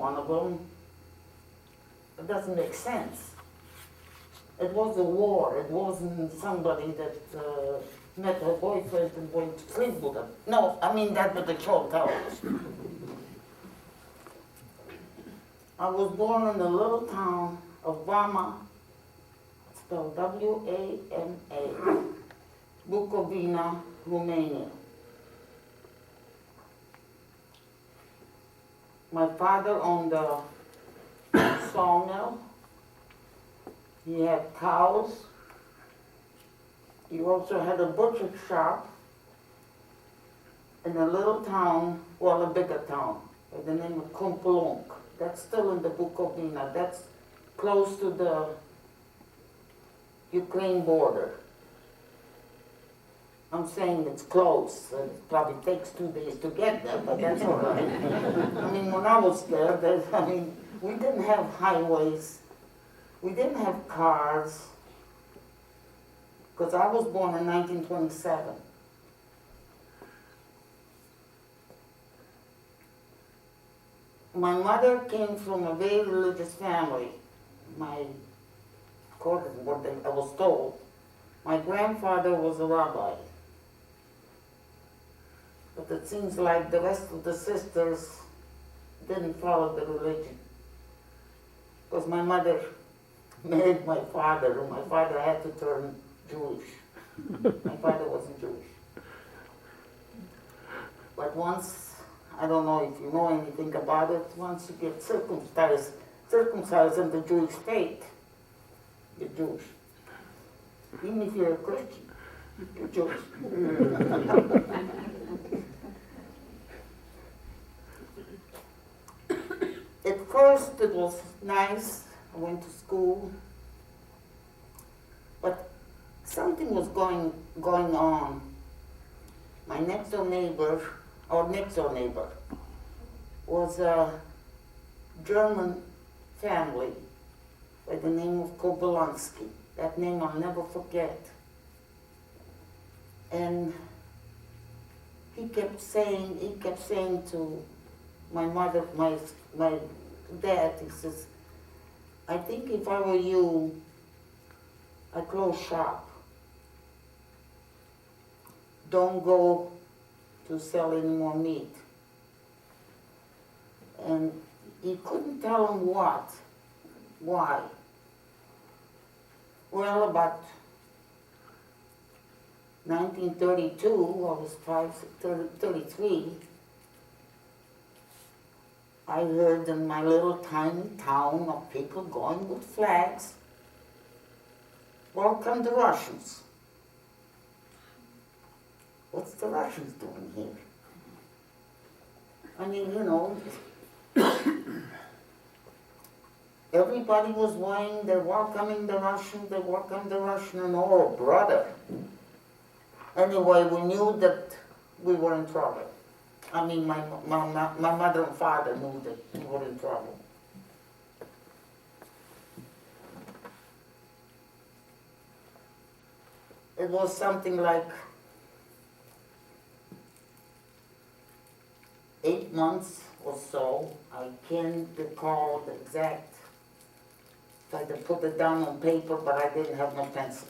one of them. It doesn't make sense. It was a war. It wasn't somebody that met her boyfriend and went to sleep with him. No, I mean that's what the show tells us. I was born in the little town of Vama, spelled W-A-M-A, Bukovina, Romania. My father owned a sawmill. He had cows. He also had a butcher shop in a little town, well, a bigger town, by the name of Kumpulunk. That's still in the Bukovina. That's close to the Ukraine border. I'm saying it's close. It probably takes 2 days to get there, but that's all right. I mean, when I was there, we didn't have highways. We didn't have cars. Because I was born in 1927. My mother came from a very religious family. According to what I was told, my grandfather was a rabbi. But it seems like the rest of the sisters didn't follow the religion. Because my mother married my father, and my father had to turn Jewish. My father wasn't Jewish. But once, I don't know if you know anything about it, once you get circumcised in the Jewish faith, you're Jewish. Even if you're a Christian, you're Jewish. At first it was nice. I went to school. But something was going on. My next door neighbor was a German family by the name of Kobolansky. That name I'll never forget. And he kept saying to my mother, my dad, he says, I think if I were you, I'd close shop. Don't go to sell any more meat. And he couldn't tell him what. Why? Well, about 1932, I was 33, I heard in my little tiny town of people going with flags, welcome the Russians. What's the Russians doing here? I mean, you know, everybody was weighing, they're welcoming the Russian, and oh, brother. Anyway, we knew that we were in trouble. I mean, my mother and father knew that we were in trouble. It was something like 8 months or so. I can't recall the exact. Tried to put it down on paper, but I didn't have no pencil.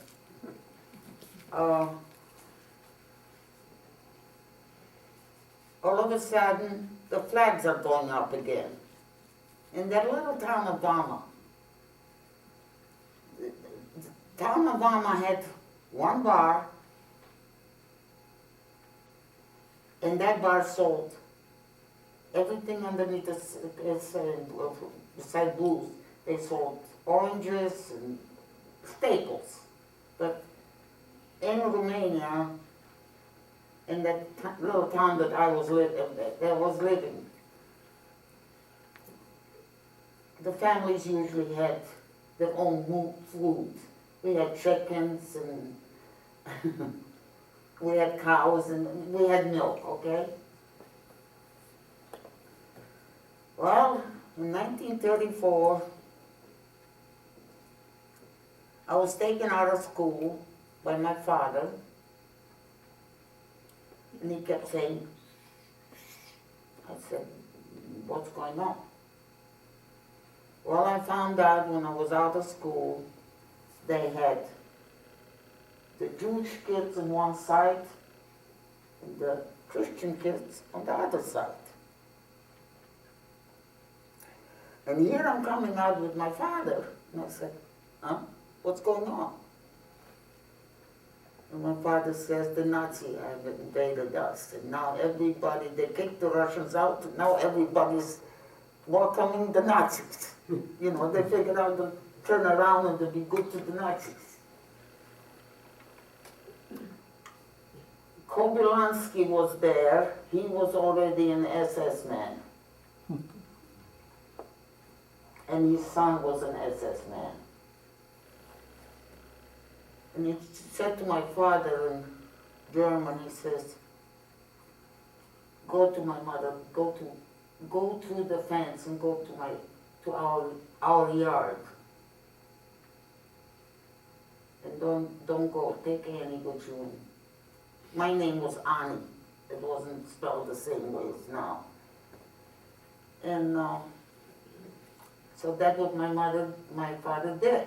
All of a sudden, the flags are going up again. In that little town of Vama, the town of Vama had one bar, and that bar sold everything underneath beside booze. They sold oranges and staples. But in Romania, in that little town that I was living, the families usually had their own food. We had chickens and we had cows and we had milk, okay? Well, in 1934, I was taken out of school by my father, and he kept saying, I said, what's going on? Well, I found out when I was out of school, they had the Jewish kids on one side and the Christian kids on the other side. And here I'm coming out with my father, and I said, huh? What's going on? And my father says, the Nazi have invaded us, and now everybody, they kicked the Russians out, and now everybody's welcoming the Nazis. You know, they figured out to turn around and to be good to the Nazis. Kobylansky was there. He was already an SS man. And his son was an SS man. And he said to my father in German, he says, go to my mother, go through the fence and go to our yard. And don't go, take Annie with you. My name was Anni. It wasn't spelled the same way as now. And so that's what my father did.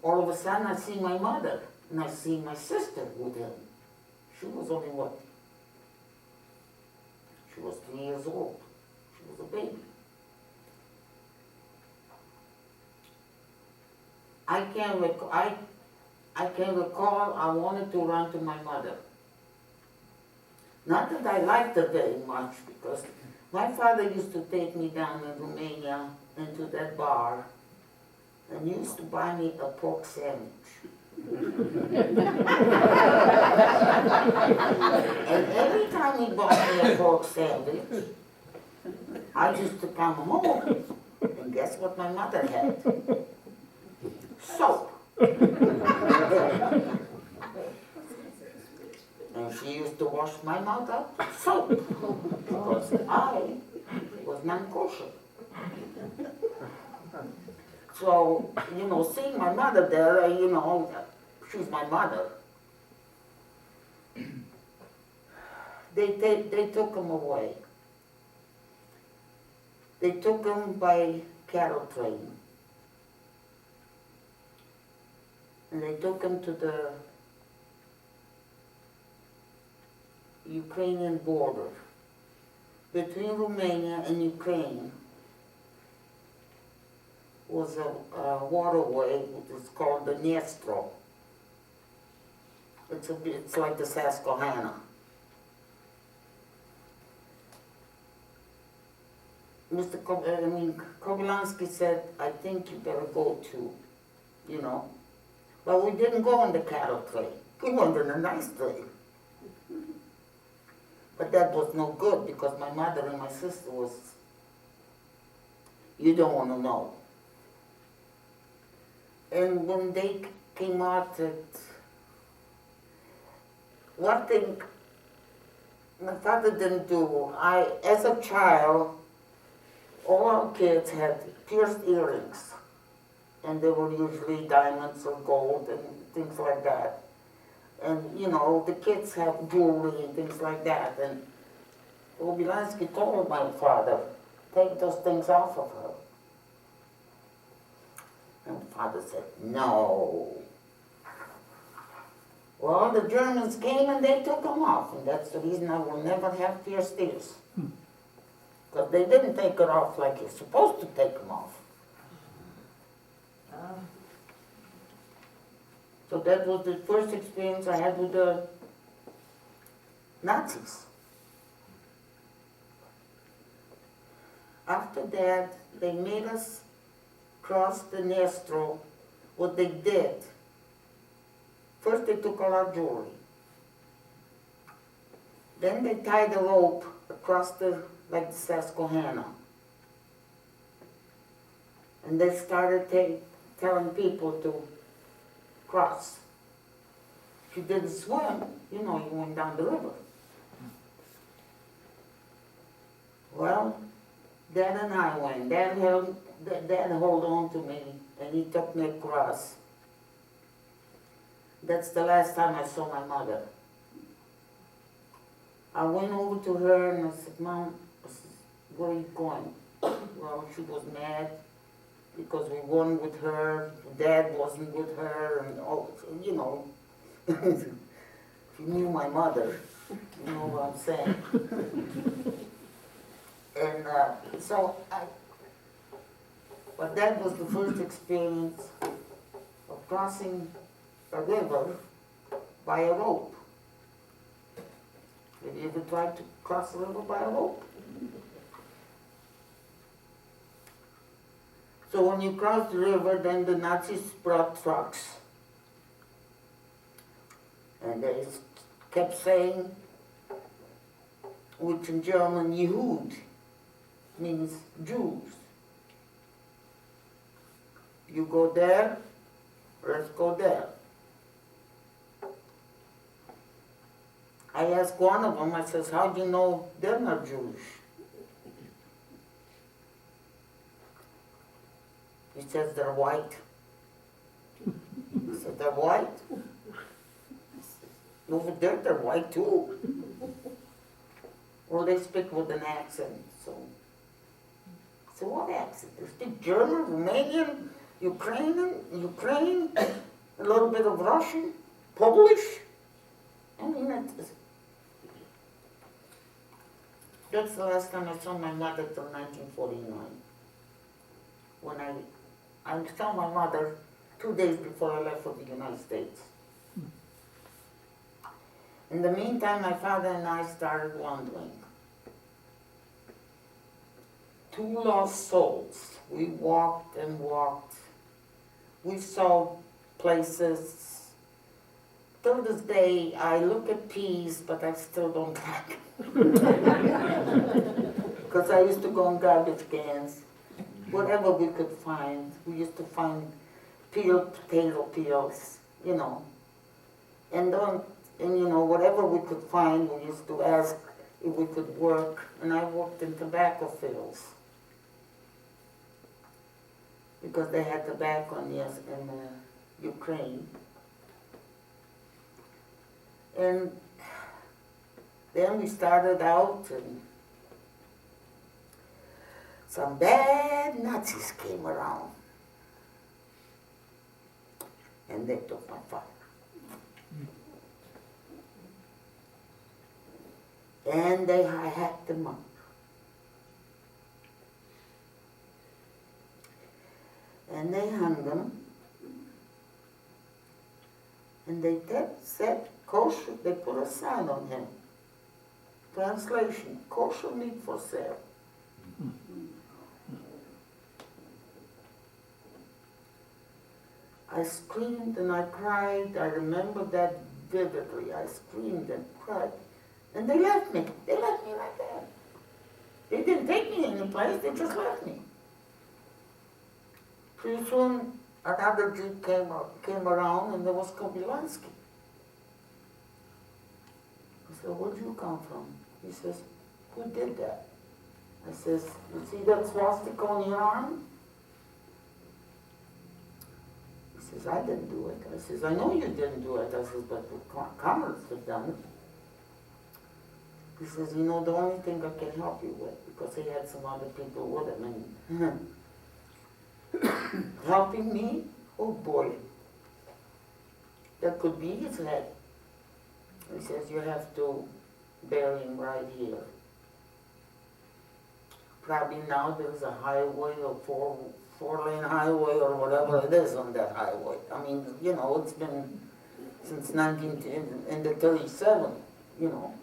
All of a sudden I see my mother, and I see my sister with him. She was only what? She was 3 years old. She was a baby. I can recall I wanted to run to my mother. Not that I liked her very much, because my father used to take me down in Romania into that bar and used to buy me a pork sandwich. And every time he bought me a pork sandwich, I used to come home, and guess what my mother had? Soap. And she used to wash my mouth up with soap, because I was non-kosher. So, you know, seeing my mother there, you know, she's my mother. They took him away. They took him by cattle train. And they took him to the Ukrainian border. Between Romania and Ukraine was a waterway which is called the Dniestro. It's like the Susquehanna. Kobylansky said, I think you better go too, you know. But we didn't go on the cattle train. We went on a nice train. But that was no good, because my mother and my sister was, you don't want to know. And when they came out, one thing my father didn't do, as a child, all our kids had pierced earrings. And they were usually diamonds or gold and things like that. And, you know, the kids have jewelry and things like that. And Kobylansky told my father, take those things off of her. And father said, no. Well, the Germans came and they took them off. And that's the reason I will never have pierced ears. Because they didn't take it off like you're supposed to take them off. So that was the first experience I had with the Nazis. After that, they made us cross the Dniestro. What they did, first they took all our jewelry. Then they tied a rope across like the Susquehanna. And they started telling people to cross. If you didn't swim, you know, you went down the river. Well, Dad and I went. Dad held on to me, and he took me across. That's the last time I saw my mother. I went over to her and I said, Mom, where are you going? Well, she was mad. because we weren't with her, Dad wasn't with her, and all, you know. If you knew my mother, you know what I'm saying. And but that was the first experience of crossing a river by a rope. Have you ever tried to cross a river by a rope? So when you crossed the river, then the Nazis brought trucks. And they kept saying, which in German, Jehud, means Jews. You go there, let's go there. I asked one of them, I says, how do you know they're not Jewish? He says, they're white. I said, they're white? Over there, they're white too. Well, they speak with an accent, so. So what accent? They speak German, Romanian, Ukrainian, a little bit of Russian, Polish. I mean, that's the last time I saw my mother till 1949. When I saw my mother 2 days before I left for the United States. In the meantime, my father and I started wandering. 2 lost souls. We walked and walked. We saw places. Till this day, I look at peas, but I still don't like them. Because I used to go in garbage cans. Whatever we could find. We used to find peeled potato peels, you know. And you know, whatever we could find, we used to ask if we could work. And I worked in tobacco fields. Because they had tobacco in Ukraine. And then we started out, and some bad Nazis came around. And they took my father. And they hacked him up. And they hung him. And they said kosher, they put a sign on him. Translation, kosher meat for sale. I screamed and I cried. I remember that vividly. I screamed and cried. And they left me. They left me like that. They didn't take me any place, they just left me. Pretty soon, another Jew came around, and there was Kobylansky. I said, where'd you come from? He says, who did that? I says, you see that swastika on your arm? He says, I didn't do it. I says, I know you didn't do it. I says, but the comrades have done it. He says, you know, the only thing I can help you with, because he had some other people with him, and helping me? Oh boy. That could be his head. He says, you have to bury him right here. Probably now there's a highway, a four-lane highway or whatever it is on that highway. I mean, you know, it's been since 1937, you know.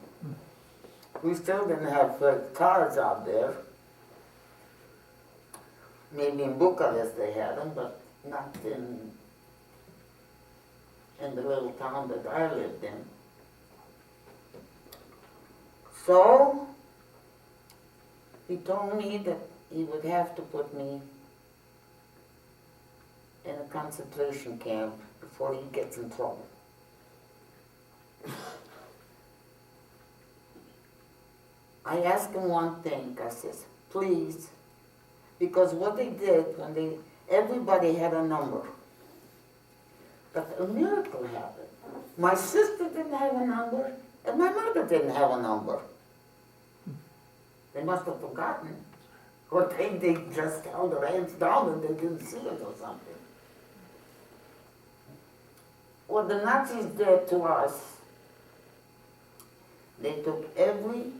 We still didn't have cars out there. Maybe in Bucharest they had them, but not in the little town that I lived in. So, he told me that he would have to put me in a concentration camp before he gets in trouble. I asked him one thing, I says, please, because what they did when everybody had a number, but a miracle happened. My sister didn't have a number, and my mother didn't have a number. They must have forgotten, Or they just held their hands down and they didn't see it or something. What the Nazis did to us, they took every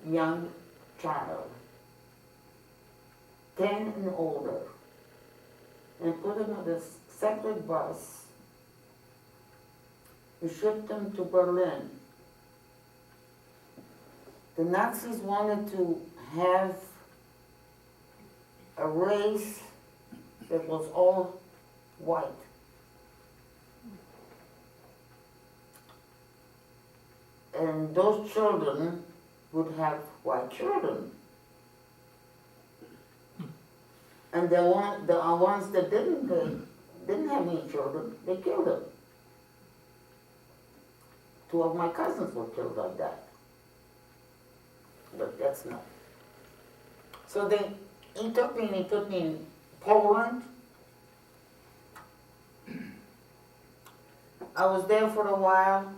young child, 10 and older, and put them on a separate bus and shipped them to Berlin. The Nazis wanted to have a race that was all white. And those children would have white children. And the ones that didn't have any children, they killed them. 2 of my cousins were killed like that. But that's not. So he took me and he put me in Poland. I was there for a while,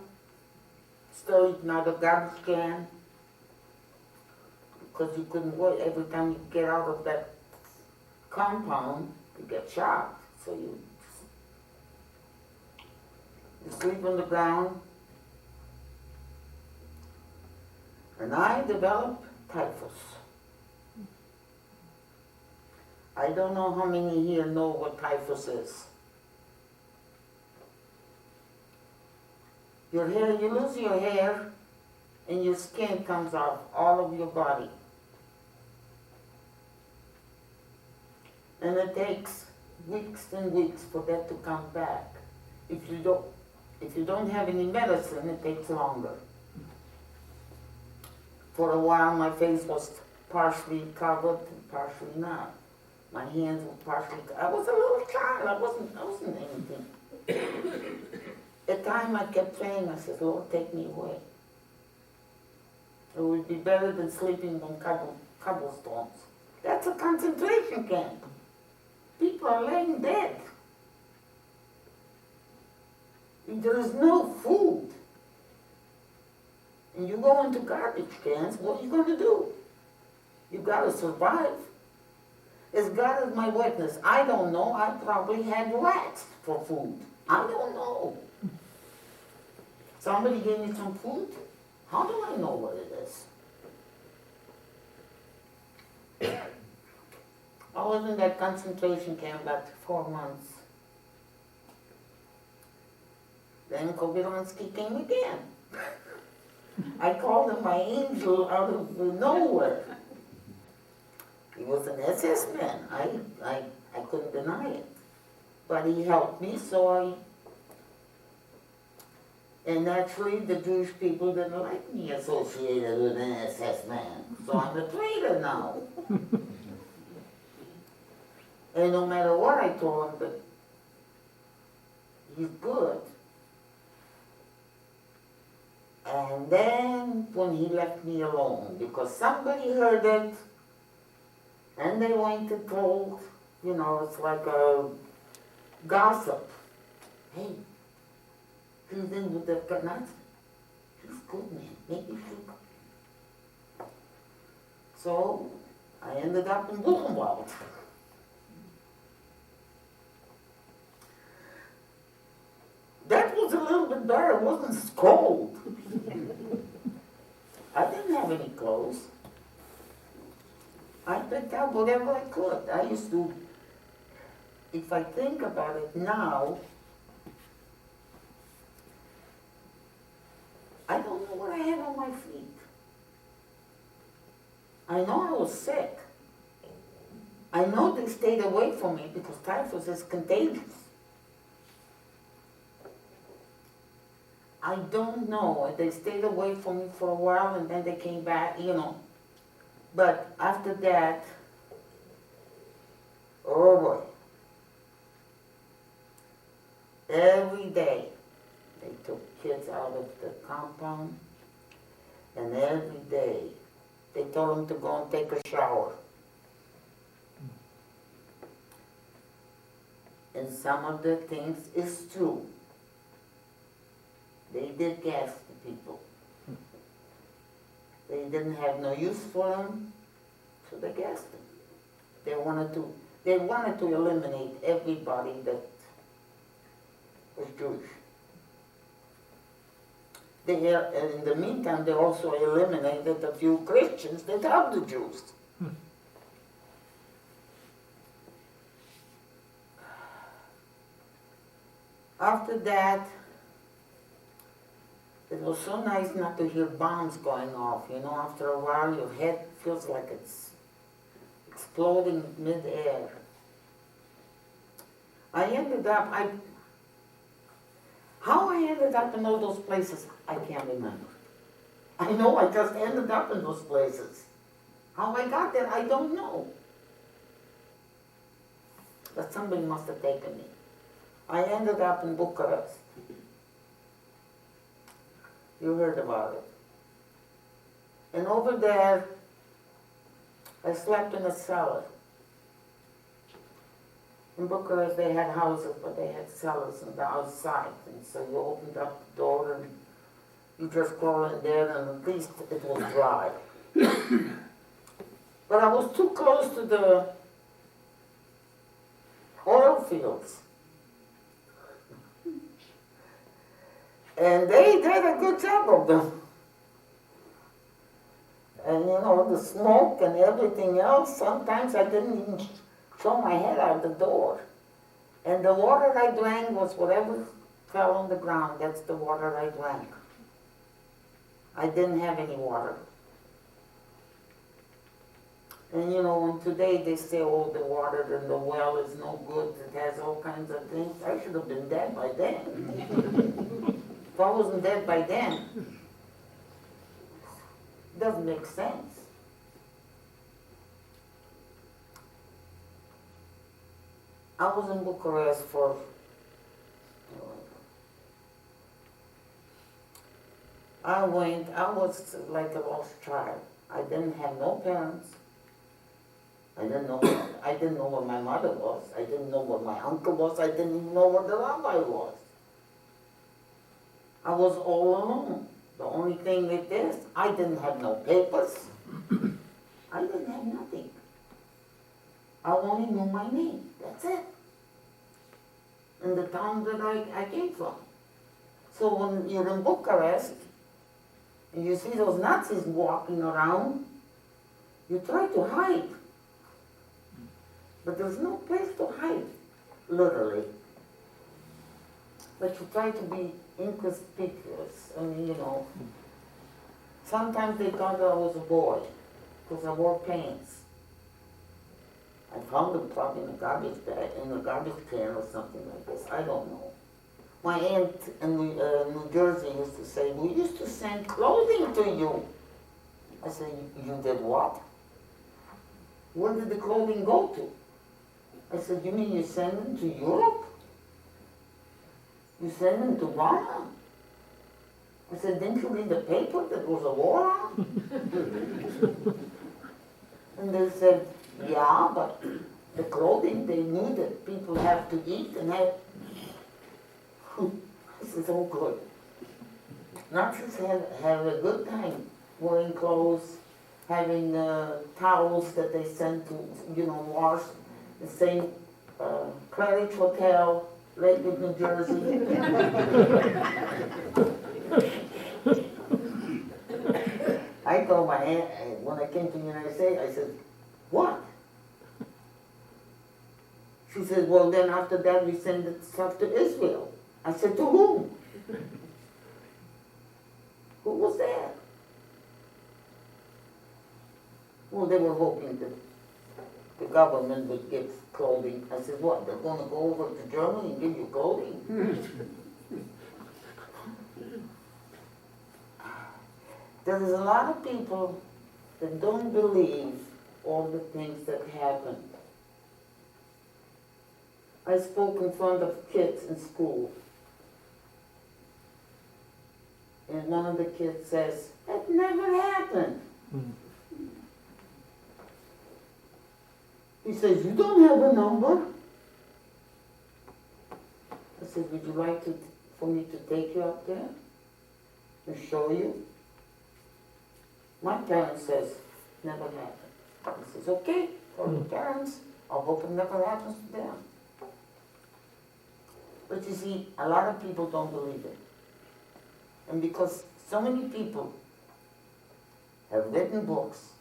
still eating out of garbage can, because you couldn't wait. Every time you get out of that compound, you get shot. So you sleep on the ground. And I developed typhus. I don't know how many here know what typhus is. Your hair, you lose your hair and your skin comes off all of your body. And it takes weeks and weeks for that to come back. If you don't have any medicine, it takes longer. For a while, my face was partially covered and partially not. My hands were partially. I was a little child. I wasn't anything. At the time, I kept praying. I said, "Lord, take me away. It would be better than sleeping on cobblestones." That's a concentration camp. People are laying dead. There is no food. And you go into garbage cans, what are you going to do? You got to survive. As God is my witness, I don't know. I probably had rats for food. I don't know. Somebody gave me some food. How do I know what it is? I was in that concentration camp about 4 months. Then Kobylansky came again. I called him my angel out of nowhere. He was an SS man. I couldn't deny it. But he helped me, and naturally the Jewish people didn't like me associated with an SS man. So I'm a traitor now. And no matter what I told him, that he's good. And then when he left me alone, because somebody heard it, and they went and told, it's like a gossip. Hey, he's in with the Nazis. He's good, man. Maybe you should. So I ended up in Buchenwald. That was a little bit better. It wasn't cold. I didn't have any clothes. I picked out whatever I could. I used to, if I think about it now, I don't know what I had on my feet. I know I was sick. I know they stayed away from me because typhus is contagious. I don't know. They stayed away from me for a while and then they came back, But after that, oh boy. Every day they took kids out of the compound, and every day they told them to go and take a shower. And some of the things is true. They did gas the people. They didn't have no use for them, So they gassed them. They wanted to eliminate everybody that was Jewish. In the meantime, they also eliminated a few Christians that helped the Jews. After that, it was so nice not to hear bombs going off. You know, after a while, your head feels like it's exploding mid-air. How I ended up in all those places, I can't remember. I know I just ended up in those places. How I got there, I don't know. But somebody must have taken me. I ended up in Bucharest. You heard about it. And over there, I slept in a cellar. In Bucharest, they had houses, but they had cellars on the outside. And so you opened up the door and you just crawl in there, and at least it was dry. But I was too close to the oil fields. And they did a good job of them. And you know, the smoke and everything else, sometimes I didn't even show my head out the door. And the water I drank was whatever fell on the ground. That's the water I drank. I didn't have any water. And you know, and today they say, oh, the water in the well is no good. It has all kinds of things. I should have been dead by then. If I wasn't dead by then, it doesn't make sense. I was in Bucharest for I was like a lost child. I didn't have no parents. I didn't know where my mother was. I didn't know where my uncle was. I didn't even know where the rabbi was. I was all alone. The only thing with this, I didn't have no papers. I didn't have nothing. I only knew my name. That's it. In the town that I came from. So when you're in Bucharest, and you see those Nazis walking around, you try to hide. But there's no place to hide, literally. But you try to be inconspicuous. I mean, you know. Sometimes they thought I was a boy, because I wore pants. I found them probably in a garbage bag, in a garbage can or something like this. I don't know. My aunt in New Jersey used to say, we used to send clothing to you. I said, you did what? Where did the clothing go to? I said, you mean you send them to Europe? You send them to Rome? I said, didn't you read the paper that was a war on? And they said, yeah, but the clothing, they knew that people have to eat and have. This is all good. Nazis have a good time wearing clothes, having towels that they send to, you know, wash. The same Claridge Hotel, Lakewood, New Jersey. I told my aunt, when I came to the United States, I said, what? She said, well, then after that we send the stuff to Israel. I said, to whom? Who was there? Well, they were hoping that the government would give clothing. I said, what, they're going to go over to Germany and give you clothing? There's a lot of people that don't believe all the things that happened. I spoke in front of kids in school. And one of the kids says, that never happened. He says, you don't have a number? I said, would you like for me to take you up there and show you? My parents says, never happened. He says, okay, for the parents, I hope it never happens to them. But you see, a lot of people don't believe it. And because so many people have written books,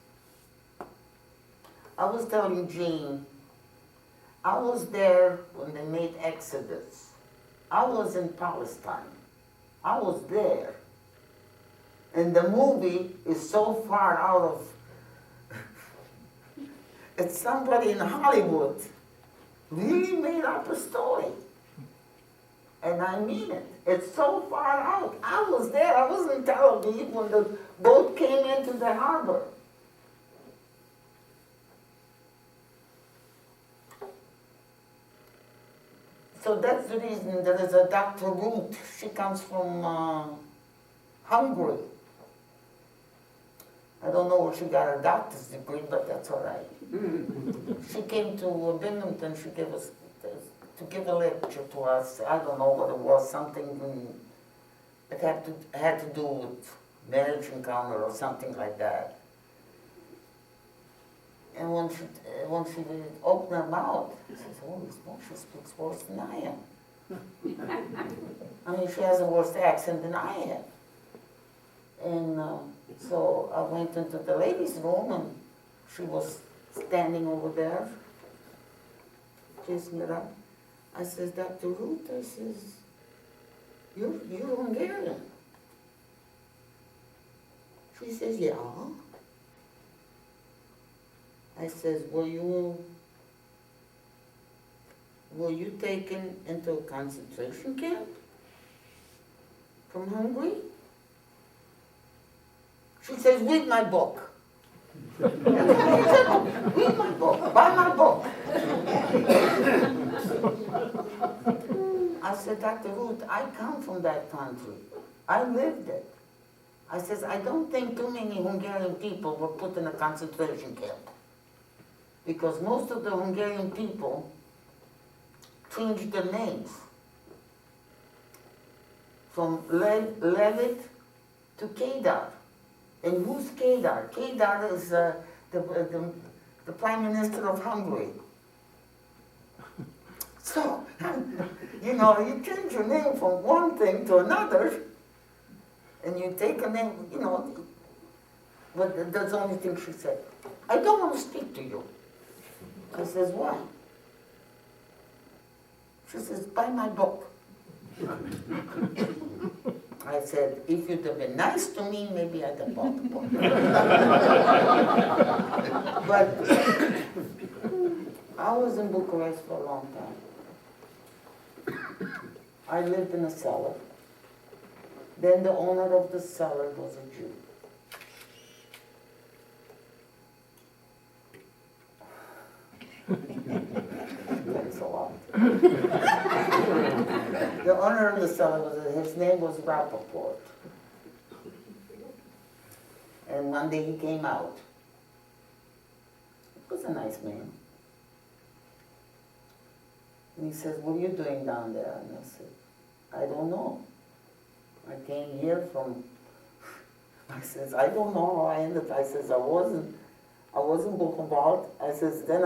I was telling Jane, I was there when they made Exodus. I was in Palestine. I was there. And the movie is so far out of, it's somebody in Hollywood really made up a story. And I mean it. It's so far out. I was there. I was in Tel Aviv when the boat came into the harbor. So that's the reason there is a Dr. Ruth. She comes from Hungary. I don't know where she got her doctor's degree, but that's all right. She came to Binghamton. She gave us to give a lecture to us. I don't know what it was. Something it had to do with marriage encounter or something like that. And when she opened her mouth, she says, "Holy smoke, she speaks worse than I am." I mean, she has a worse accent than I have. And so I went into the ladies' room, and she was standing over there, chasing it up. I says, "Dr. Ruth," I says, you're Hungarian." She says, "Yeah." I says, were you taken into a concentration camp from Hungary?" She says, "Read my book." Read my book, buy my book. I said, "Dr. Ruth, I come from that country. I lived it." I says, "I don't think too many Hungarian people were put in a concentration camp. Because most of the Hungarian people changed their names from Levitt to Kedar. And who's Kedar? Kedar is the Prime Minister of Hungary. So, you change your name from one thing to another, and you take a name, but that's the only thing she said. "I don't want to speak to you." I says, "Why?" She says, "Buy my book." I said, "If you'd have been nice to me, maybe I'd have bought the book." But I was in Bucharest for a long time. I lived in a cellar. Then the owner of the cellar was a Jew. Thanks a lot. The owner of the cellar his name was Rappaport. And one day he came out. He was a nice man. And he says, "What are you doing down there?" And I said, "I don't know. I came here from," I says, "I don't know how I ended." I says, I was in Buchenwald. I says, then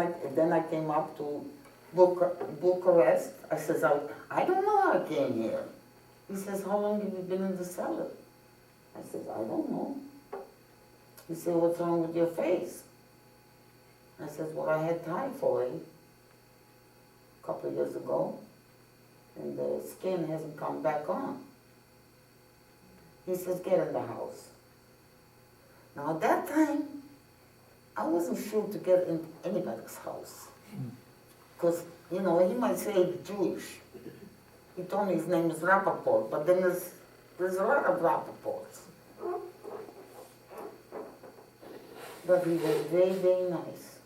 I came up to Bucharest. I says, I don't know how I came here. He says, "How long have you been in the cellar?" I says, "I don't know." He said, "What's wrong with your face?" I says, "Well, I had typhoid a couple of years ago, and the skin hasn't come back on." He says, "Get in the house." Now, at that time, I wasn't sure to get in anybody's house. Because, he might say Jewish. He told me his name is Rappaport, but then there's a lot of Rappaports. But he was very, very nice.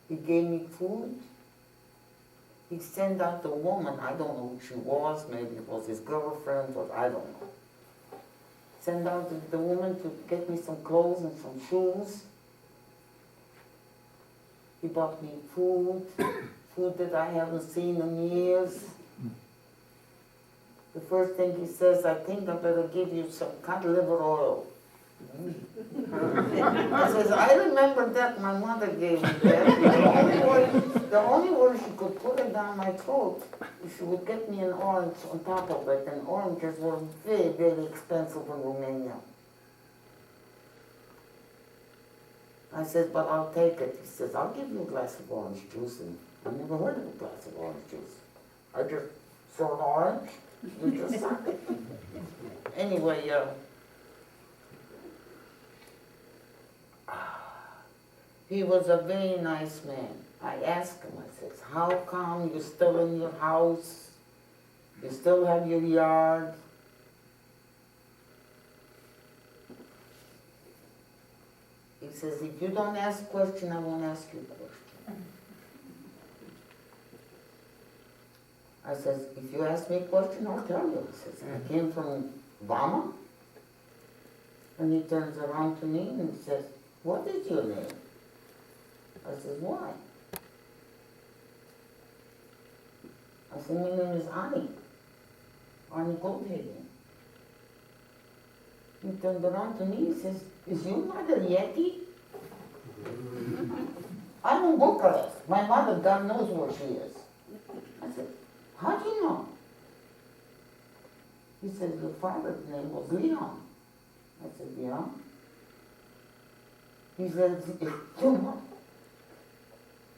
He gave me food. He sent out the woman, I don't know who she was, maybe it was his girlfriend, or I don't know. Sent out the woman to get me some clothes and some shoes. He bought me food that I haven't seen in years. The first thing he says, "I think I better give you some cod liver oil." I says, I remember that my mother gave me that. The only way she could put it down my throat, she would get me an orange on top of it, and oranges were very, very expensive in Romania. I said, but I'll take it. He says, I'll give you a glass of orange juice. And I never heard of a glass of orange juice. I just saw an orange, you just suck it. Anyway, he was a very nice man. I asked him, I says, how come you're still in your house? You still have your yard? He says, if you don't ask a question, I won't ask you a question. I says, if you ask me a question, I'll tell you. He says, I came from Bama. And he turns around to me and he says, what is your name? I says, why? I said, my name is Anni. Anni Goldhagen. He turned around to me and says, is your mother Yeti? I'm in Bucharest. My mother, God knows where she is. I said, how do you know? He said, your father's name was Leon. I said, yeah. He said,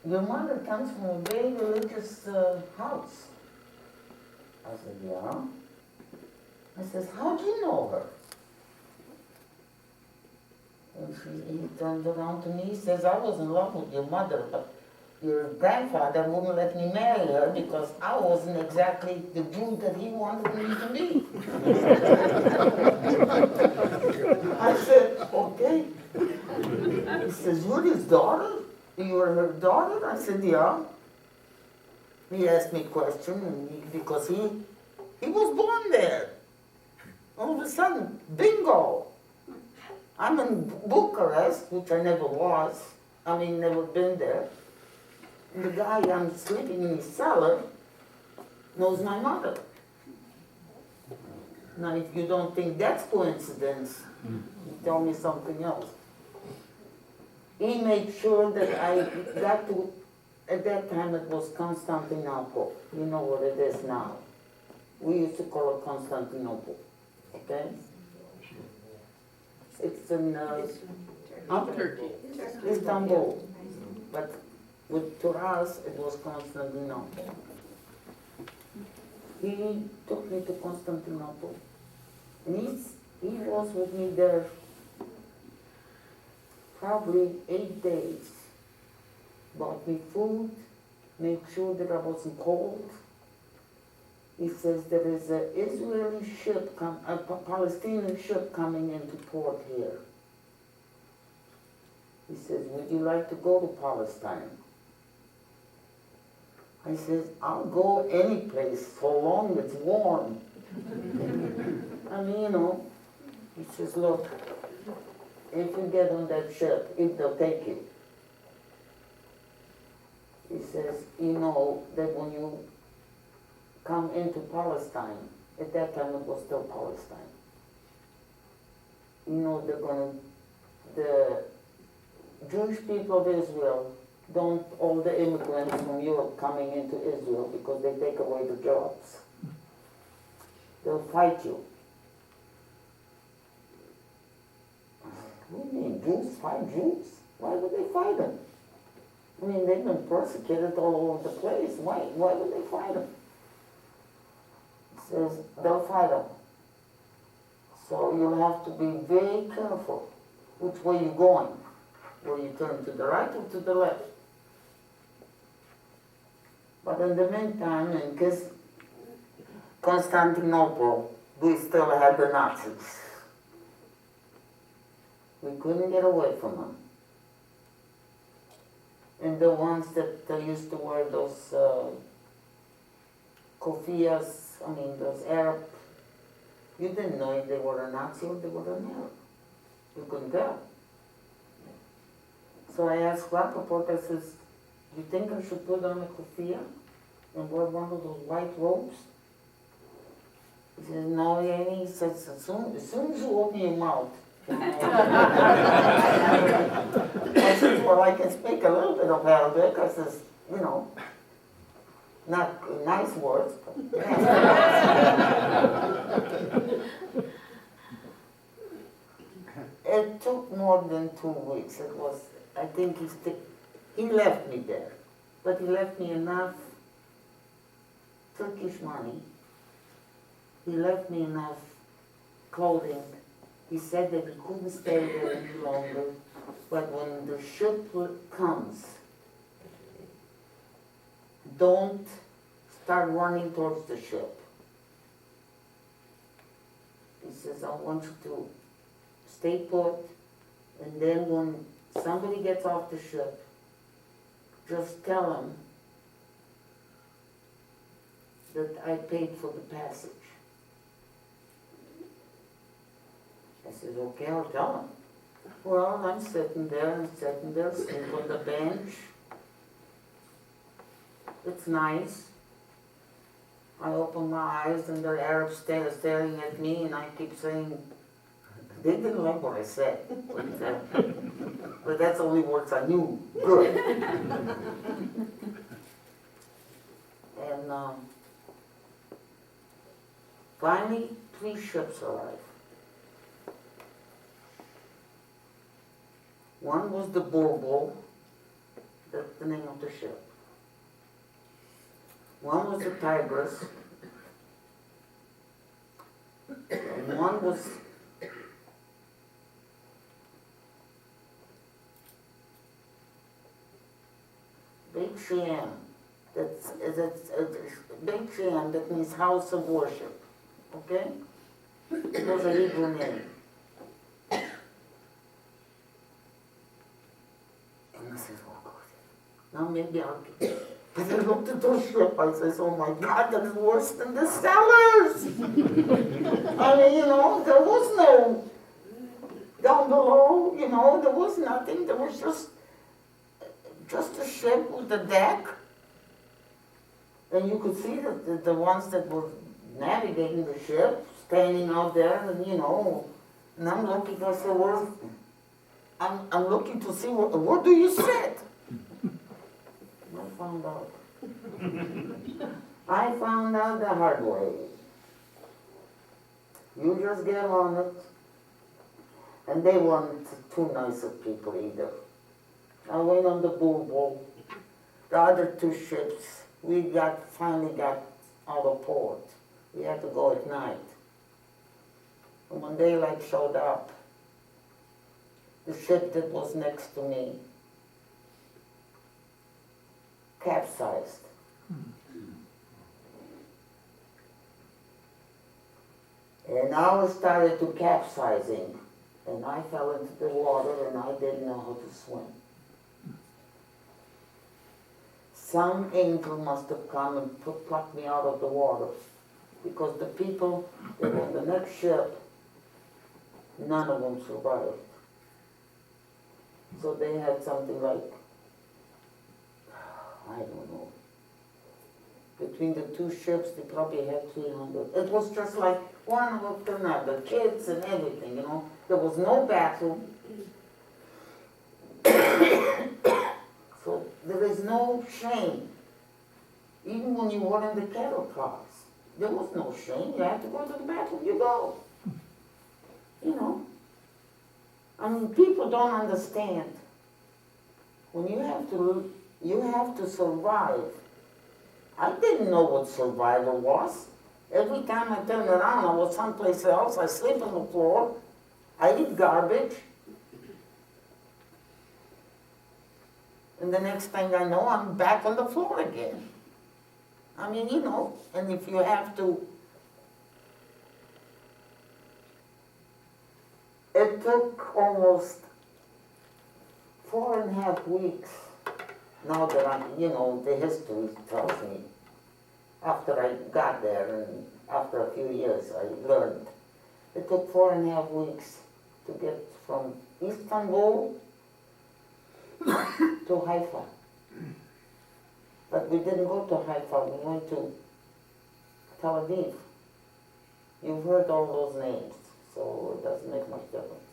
your mother comes from a very religious house. I said, yeah. I says, how do you know her? And he turned around to me, he says, I was in love with your mother, but your grandfather wouldn't let me marry her because I wasn't exactly the Jew that he wanted me to be. I said, okay. He says, you're his daughter? You were her daughter? I said, yeah. He asked me a question, and because he was born there. All of a sudden, bingo! I'm in Bucharest, which I never was. I mean, never been there. And the guy I'm sleeping in his cellar knows my mother. Now, if you don't think that's coincidence, you tell me something else. He made sure that I got to, at that time it was Constantinople. You know what it is now. We used to call it Constantinople, okay? It's in Turkey. Istanbul, but to us it was Constantinople. He took me to Constantinople, and he was with me there probably 8 days. Bought me food, made sure that I wasn't cold. He says there is an Israeli ship, a Palestinian ship coming into port here. He says, would you like to go to Palestine? I says, I'll go any place so long it's warm. I mean, you know, he says, look, if you get on that ship, if they'll take you. He says, you know that when you come into Palestine, at that time it was still Palestine. You know the Jewish people of Israel don't, all the immigrants from Europe coming into Israel because they take away the jobs. They'll fight you. What do you mean, Jews fight Jews? Why would they fight them? I mean, they've been persecuted all over the place. Why would they fight them? He says, they'll fight them. So you'll have to be very careful which way you're going. Will you turn to the right or to the left? But in the meantime, in Constantinople, we still had the Nazis. We couldn't get away from them. And the ones that used to wear those kofiyas, I mean those Arab, you didn't know if they were a Nazi or they were an Arab. You couldn't tell. So I asked Rappaport, I says, do you think I should put on a kufiya and wear one of those white robes? He says, no, Annie. He says, as soon as you open your mouth, I said, well, I can speak a little bit of Arabic, because it's, you know, not nice words, but it took more than 2 weeks. It was, I think he left me there, but he left me enough Turkish money. He left me enough clothing. He said that he couldn't stay there any longer, but when the ship comes, don't start running towards the ship. He says, I want you to stay put, and then when somebody gets off the ship, just tell them that I paid for the passage. I said, okay, I'll tell him. Well, I'm sitting there, sleep on the bench. It's nice. I open my eyes and the Arabs staring at me, and I keep saying, they didn't like what I said. But that's the only words I knew. Good. And finally, 3 ships arrived. One was the Bulbul, that's the name of the ship. One was the Tigris, and one was Beit Shean. That's Beit Shean, that means house of worship. Okay? It was a Hebrew name. And I said, oh God, now maybe I'll get it. But I looked at the ship, I says, oh my God, that is worse than the cellars. I mean, you know, there was no down below, you know, there was nothing. There was just a ship with a deck. And you could see that the ones that were navigating the ship, standing out there, and you know, and I'm looking, I said, well, I'm looking to see, what do you sit? I found out. I found out the hard way. You just get on it. And they weren't too nice of people either. I went on the Bulbul. The other 2 ships, we finally got out of port. We had to go at night. And when daylight showed up, the ship that was next to me capsized. And I started to capsizing, and I fell into the water, and I didn't know how to swim. Some angel must have come and plucked me out of the water, because the people that were on the next ship, none of them survived. So they had something like, I don't know, between the 2 ships, they probably had 300. It was just like one after another, kids and everything, you know. There was no bathroom. So there is no shame. Even when you were in the cattle cars, there was no shame. You had to go to the bathroom, you go. You know. I mean, people don't understand. When you have to survive. I didn't know what survival was. Every time I turned around, I was someplace else. I sleep on the floor. I eat garbage. And the next thing I know, I'm back on the floor again. I mean, you know, and if you have to, it took almost 4.5 weeks. Now that you know, the history tells me, after I got there and after a few years I learned, it took 4.5 weeks to get from Istanbul to Haifa. But we didn't go to Haifa, we went to Tel Aviv. You've heard all those names, so it doesn't make much difference.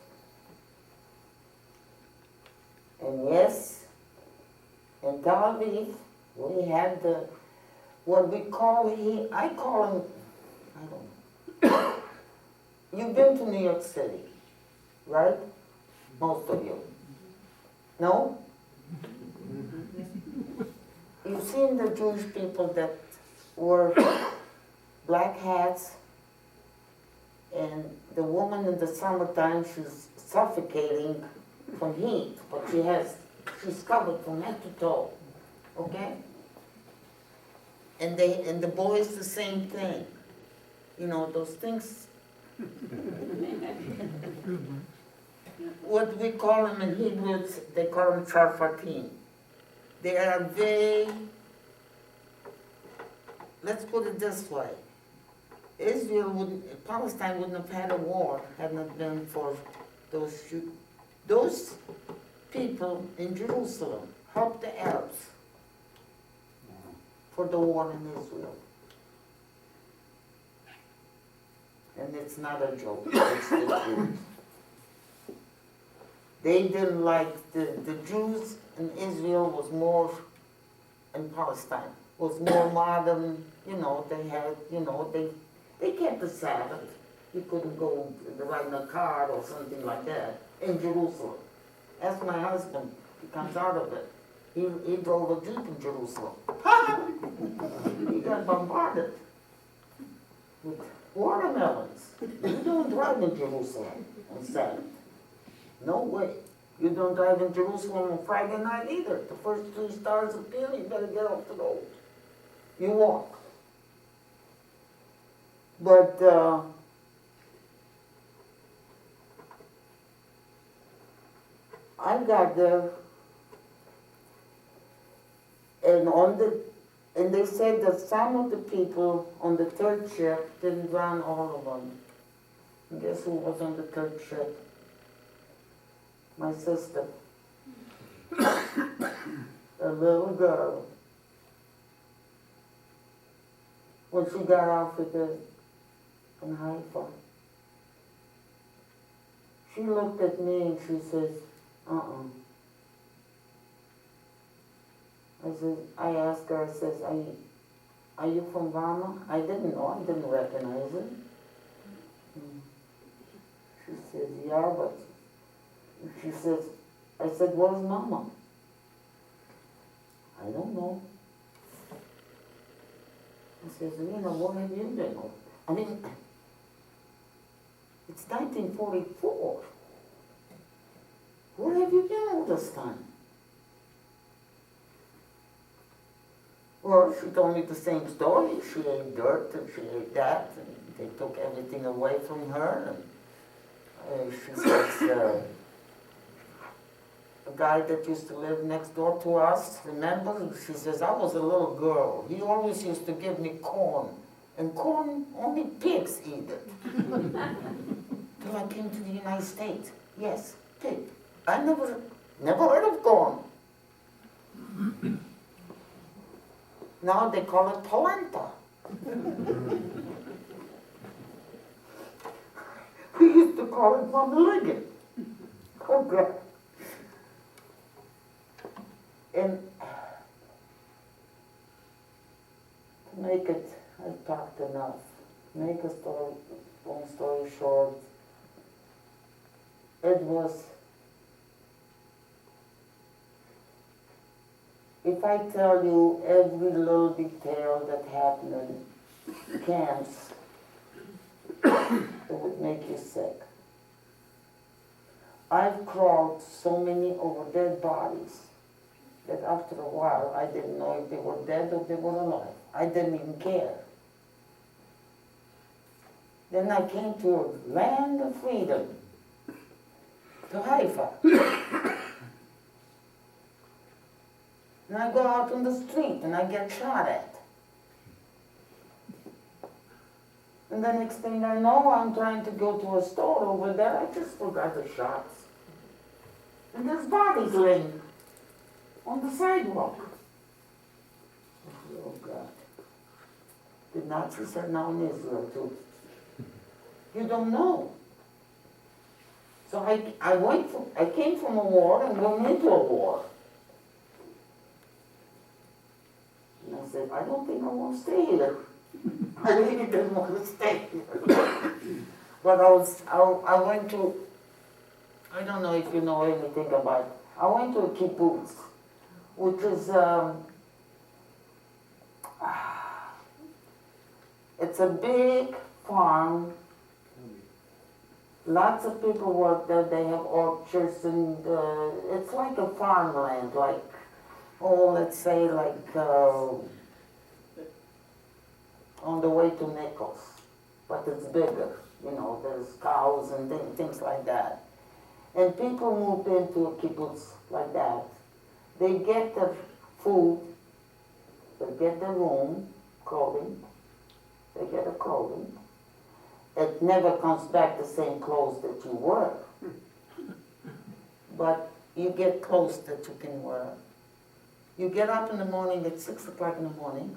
And yes, in Tel Aviv, we had what we call, I call him, I don't know. You've been to New York City, right? Most of you. No? You've seen the Jewish people that wore black hats, and the woman in the summertime, she's suffocating from heat, but she's covered from head to toe, okay? And the boys the same thing. You know, those things. What we call them in Hebrew, they call them charfatim. They are let's put it this way. Palestine wouldn't have had a war had not been for those people in Jerusalem helped the Arabs for the war in Israel. And it's not a joke, it's the Jews. They didn't like, the Jews in Israel was more, in Palestine, was more modern, they kept the Sabbath. You couldn't go ride in a car or something like that in Jerusalem. Ask my husband, he comes out of it. He drove a Jeep in Jerusalem. He got bombarded with watermelons. You don't drive in Jerusalem on Sabbath. No way. You don't drive in Jerusalem on Friday night either. The first 2 stars appear, you better get off the road. You walk. But I got there, and they said that some of the people on the third ship didn't drown all of them. And guess who was on the third ship? My sister. A little girl. When she got off of in Haifa, she looked at me and she says, I asked her, I says, are you from Rama? I didn't know, I didn't recognize it. She says, yeah, but she says, I said, where's Mama? I don't know. I says, what have you been? I mean, it's 1944. Where have you been all this time? Well, she told me the same story. She ate dirt and she ate that, and they took everything away from her. And she says, a guy that used to live next door to us, remember? She says, I was a little girl. He always used to give me corn. And corn, only pigs eat it. Till I came to the United States. Yes, pig. I never heard of corn. Now they call it polenta. We used to call it one-legged. Oh, God. And to make it, I've talked enough. Make a long story short, it was, if I tell you every little detail that happened in camps, it would make you sick. I've crawled so many over dead bodies that after a while I didn't know if they were dead or they were alive. I didn't even care. Then I came to a land of freedom, to Haifa. And I go out on the street and I get shot at. And the next thing I know, I'm trying to go to a store over there. I just forgot the shots. And there's bodies laying on the sidewalk. Oh, God. The Nazis are now in Israel, too. You don't know. So I came from a war and went into a war. And I said, I don't think I want to stay here. I really didn't want to stay here. But I went to, I don't know if you know anything about it. I went to a kibbutz, which is, it's a big farm. Lots of people work there. They have orchards, and it's like a farmland, like, let's say like on the way to Nichols, but it's bigger. You know, there's cows and things like that. And people move into a kibbutz like that. They get their food, they get their room, clothing, they get a clothing. It never comes back the same clothes that you wear. But you get clothes that you can wear. You get up in the morning at 6 o'clock in the morning.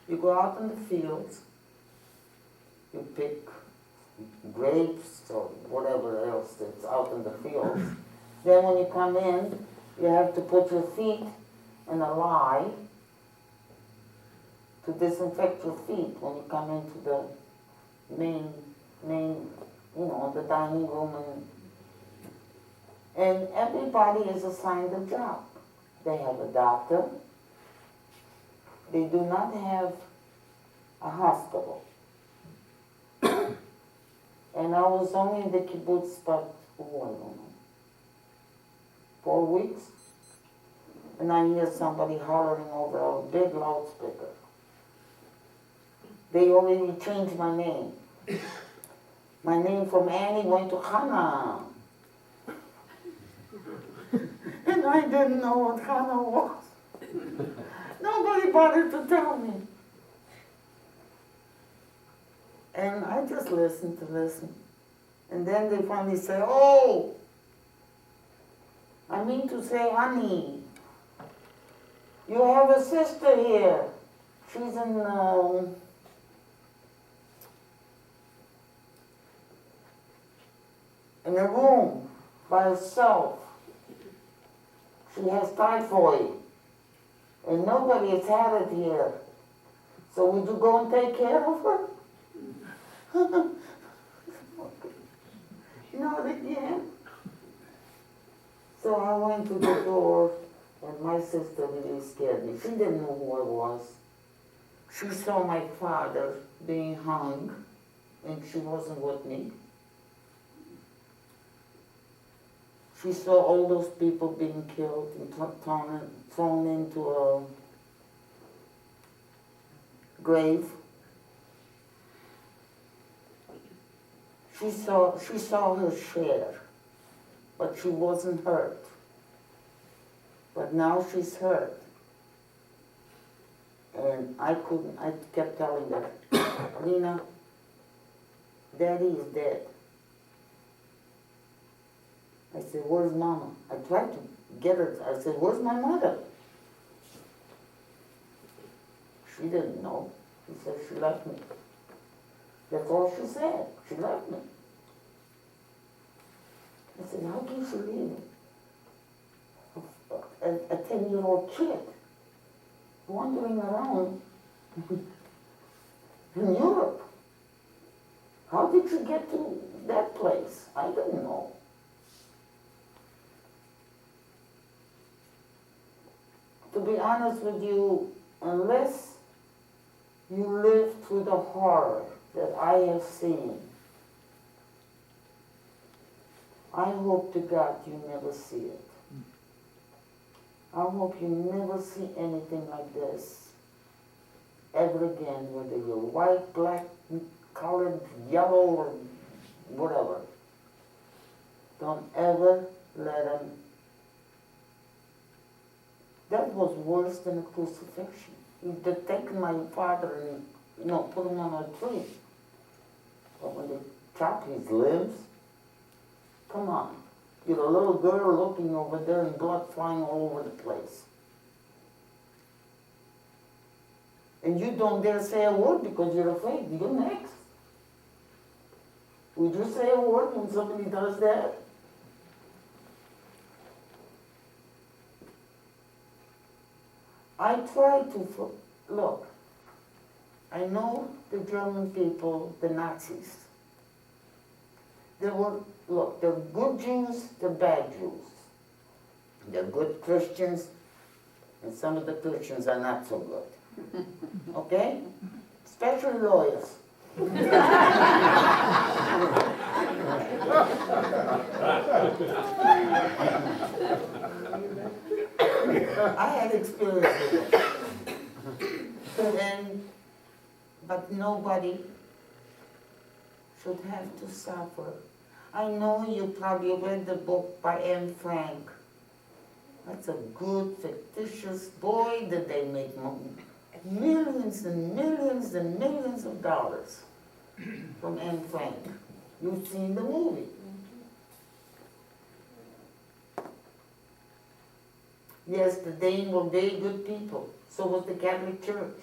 You go out in the fields. You pick grapes or whatever else that's out in the fields. Then when you come in, you have to put your feet in a lye to disinfect your feet when you come into the main, you know, the dining room, and everybody is assigned a job. They have a doctor. They do not have a hospital. And I was only in the kibbutz about, I don't know, 4 weeks. And I hear somebody hollering over a big loudspeaker. They already changed my name. My name from Annie went to Hannah. And I didn't know what Hannah was. Nobody bothered to tell me. And I just listened to listen. And then they finally say, oh, I mean to say, Anni, you have a sister here. She's in a room by herself. She has typhoid. And nobody has had it here. So would you go and take care of her? You know what again? So I went to the door, and my sister really scared me. She didn't know who I was. She saw my father being hung, and she wasn't with me. She saw all those people being killed and thrown into a grave. She saw her share, but she wasn't hurt. But now she's hurt. And I kept telling her, Lena, Daddy is dead. I said, where's Mama? I tried to get her. I said, where's my mother? She didn't know. She said, she left me. That's all she said. She left me. I said, how can she leave me? A 10-year-old kid wandering around in Europe. How did she get to that place? I didn't know. To be honest with you, unless you live through the horror that I have seen, I hope to God you never see it. I hope you never see anything like this ever again, whether you're white, black, colored, yellow, or whatever. Don't ever let them. That was worse than a crucifixion. They'd taken my father and, put him on a tree. But when they chopped his limbs, come on. You're a little girl looking over there and blood flying all over the place. And you don't dare say a word because you're afraid. You're next. Would you say a word when somebody does that? I try to, look, I know the German people, the Nazis. Look, they're good Jews, they're bad Jews. They're good Christians, and some of the Christians are not so good. Okay? Especially lawyers. I had experience with it. But nobody should have to suffer. I know you probably read the book by Anne Frank. That's a good, fictitious boy that they make millions and millions and millions of dollars from Anne Frank. You've seen the movie. Yes, the Danes were very good people. So was the Catholic Church.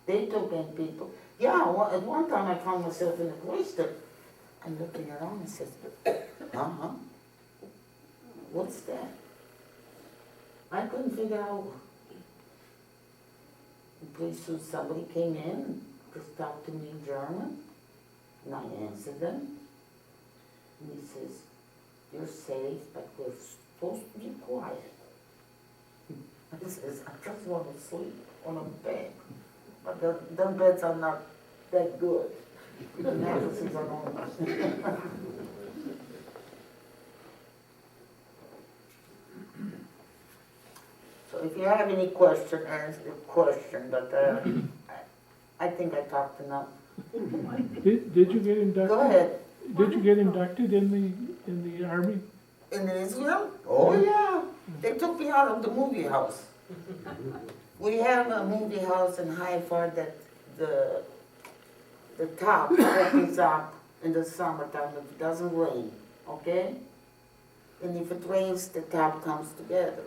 They took in people. Yeah, well, at one time I found myself in a cloister. I'm looking around and says, what's that? I couldn't figure out. And pretty soon somebody came in, just talked to me in German, and I answered them. And he says, you're safe, but we're supposed to be quiet. I says, I just want to sleep on a bed. But their beds are not that good. The mattresses are normal. So if you have any question, ask the question, but I think I talked enough. Did you get inducted? Go ahead. Did you get inducted in the army? In Israel? Oh yeah. They took me out of the movie house. We have a movie house in Haifa that the top opens up in the summertime if it doesn't rain, okay? And if it rains, the top comes together.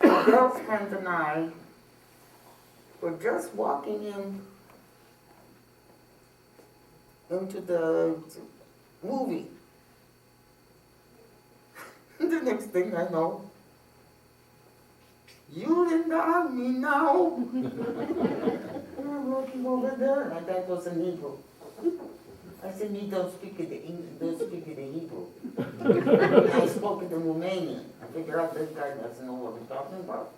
My girlfriend and I were just walking into the movie. The next thing I know, you're in the army now. And I'm looking over there, and that was in Hebrew. I said, me don't speak the English, don't speak the Hebrew. And I spoke it in Romanian. I figured out this guy doesn't know what we're talking about.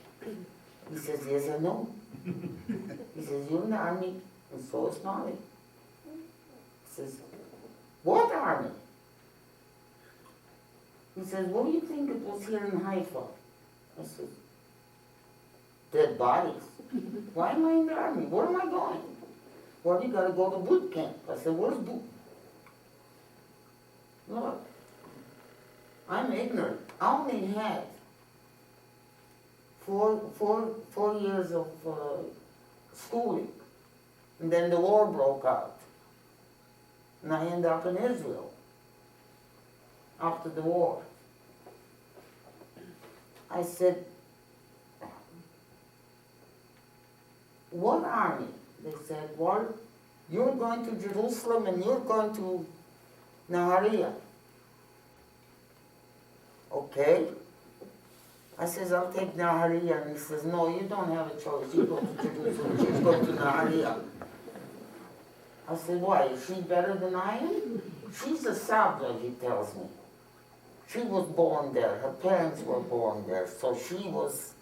He says, yes, I know. He says, you're in the army, and so is Molly. He says, what army? He says, what do you think it was here in Haifa? I said, dead bodies. Why am I in the army? Where am I going? Well, you gotta go to boot camp. I said, where's boot? Look, I'm ignorant. I only had four years of schooling. And then the war broke out. And I ended up in Israel after the war. I said, what army? They said, well, you're going to Jerusalem and you're going to Nahariya. Okay. I says, I'll take Nahariya. And he says, no, you don't have a choice. You go to Jerusalem, she's going to Nahariya. I said, why, is she better than I am? She's a Sabra, he tells me. She was born there. Her parents were born there. So she was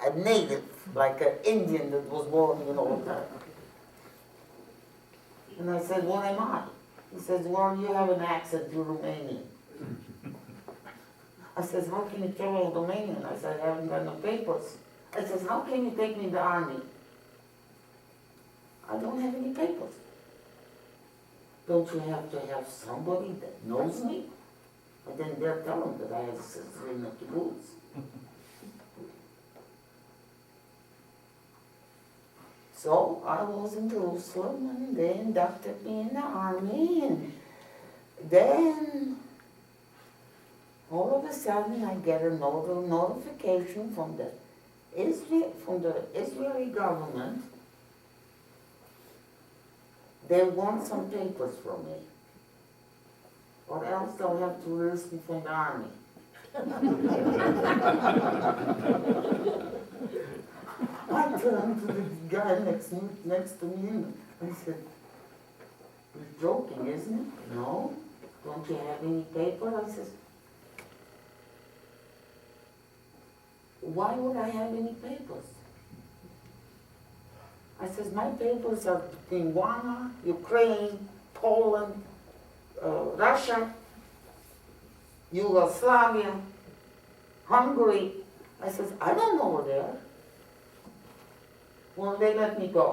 a native, like an Indian that was born, there. And I said, what am I? He says, well, you have an accent, you're Romanian. I says, how can you tell I'm Romanian? I said, I haven't got no papers. I says, how can you take me to the army? I don't have any papers. Don't you have to have somebody that knows me? And then they'll tell them that I have sister in the kibbutz. So I was in Jerusalem and they inducted me in the army, and then all of a sudden I get a notification from the Israeli government. They want some papers from me. or else they'll have to release me from the army. I turned to the guy next to me and I said, "You're joking, isn't it?" "No. Don't you have any paper?" I says, "Why would I have any papers?" I says, "My papers are between Ghana, Ukraine, Poland, Russia, Yugoslavia, Hungary." I says, "I don't know where they are." Well, they let me go.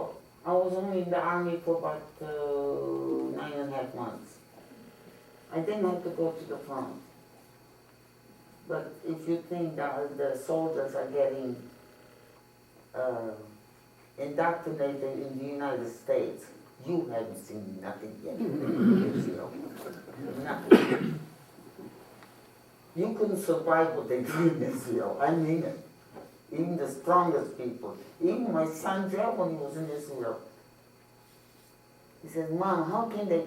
I was only in the army for about 9.5 months. I didn't have to go to the front. But if you think that the soldiers are getting indoctrinated in the United States, you haven't seen nothing yet in Israel. Nothing. You couldn't survive what they do in Israel. I mean it. Even the strongest people. Even my son Jeff, when he was in Israel, he said, "Mom, how can they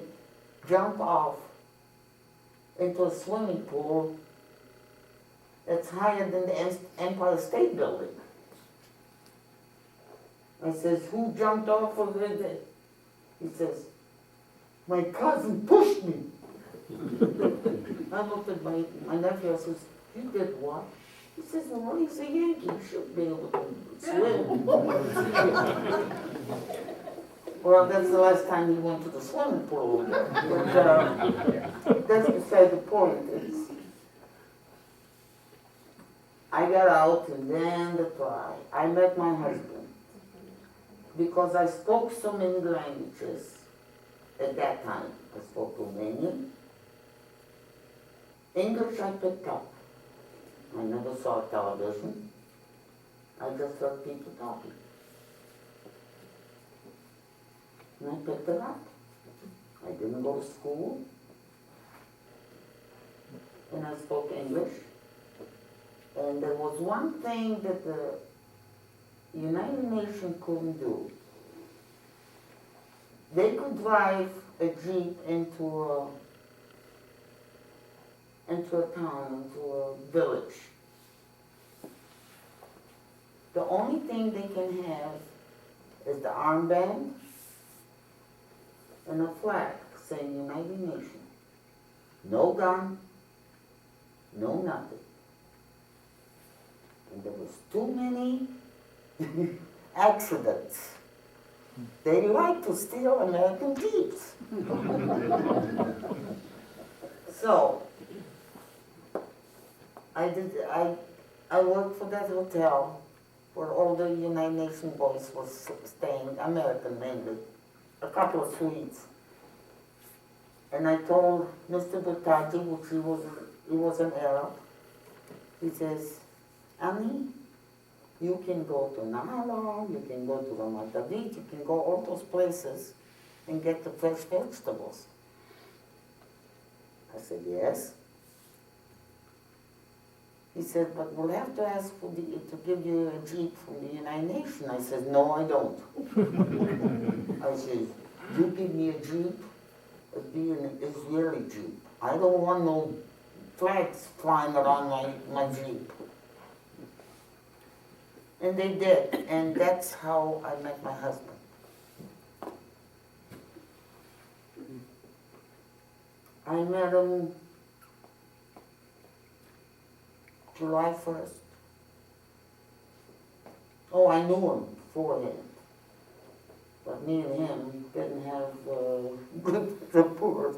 jump off into a swimming pool that's higher than the Empire State Building?" I says, "Who jumped off of it?" He says, "My cousin pushed me." I looked at my nephew, I says, "You did what?" He says, "Well, he's a Yankee, you should be able to swim." Well, that's the last time he went to the swimming pool. But that's beside the point. I got out and then the try. I met my husband. Because I spoke so many languages at that time. I spoke Romanian. English I picked up. I never saw television. I just heard people talking. And I picked it up. I didn't go to school. And I spoke English. And there was one thing that the United Nations couldn't do. They could drive a Jeep into a town, into a village. The only thing they can have is the armband and a flag saying United Nations. No gun, no nothing. And there was too many accidents. They like to steal American Jeeps. So, I worked for that hotel where all the United Nations boys was staying, American mainly, a couple of suites. And I told Mr. Butaji, which he was an Arab, he says, "Annie, you can go to Nahal, you can go to Ramat David, you can go all those places and get the fresh vegetables." I said, "Yes." He said, "But we'll have to ask to give you a Jeep from the United Nations." I said, "No, I don't." I said, "You give me a Jeep, it'll be an Israeli Jeep. I don't want no flags flying around my Jeep." And they did, and that's how I met my husband. I met him July 1st. Oh, I knew him beforehand. But me and him didn't have good rapport.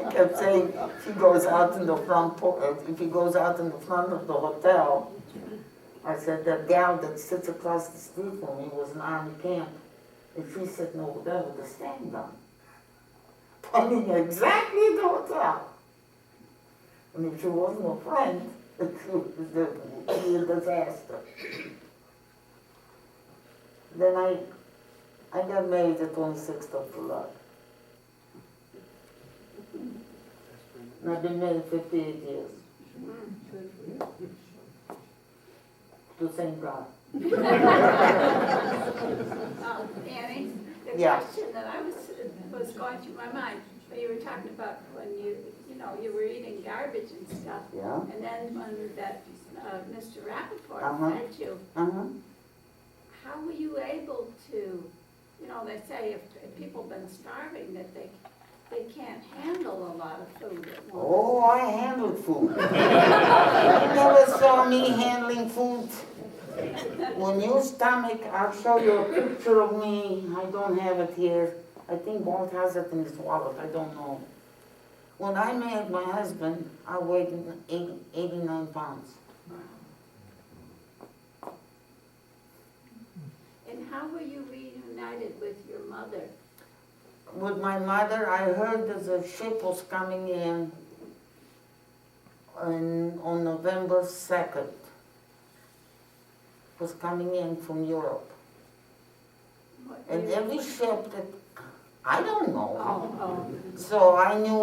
I kept saying, if he goes out in the front of the hotel, I said, that gal that sits across the street from me was an army camp, and she's sitting over there with a stand gun, pointing exactly at the hotel. And if she wasn't a friend, it would be a disaster. Then I got married the 26th of July. And I've been married 58 years. To the same God. Annie, the Yeah. question that was going through my mind, But you were talking about when you were eating garbage and stuff. Yeah, And then when that, Mr. Rappaport Uh-huh. fed you, uh-huh. how were you able to, they say if people been starving, that they can't handle a lot of food at once. Oh, I handled food. You never saw me handling food. When your stomach, I'll show you a picture of me. I don't have it here. I think Walt has it in his wallet. I don't know. When I married my husband, I weighed 89 pounds. And how were you reunited with your mother? With my mother, I heard that the ship was coming in on November 2nd. Was coming in from Europe. What And year? every ship that, I don't know. Oh, So I knew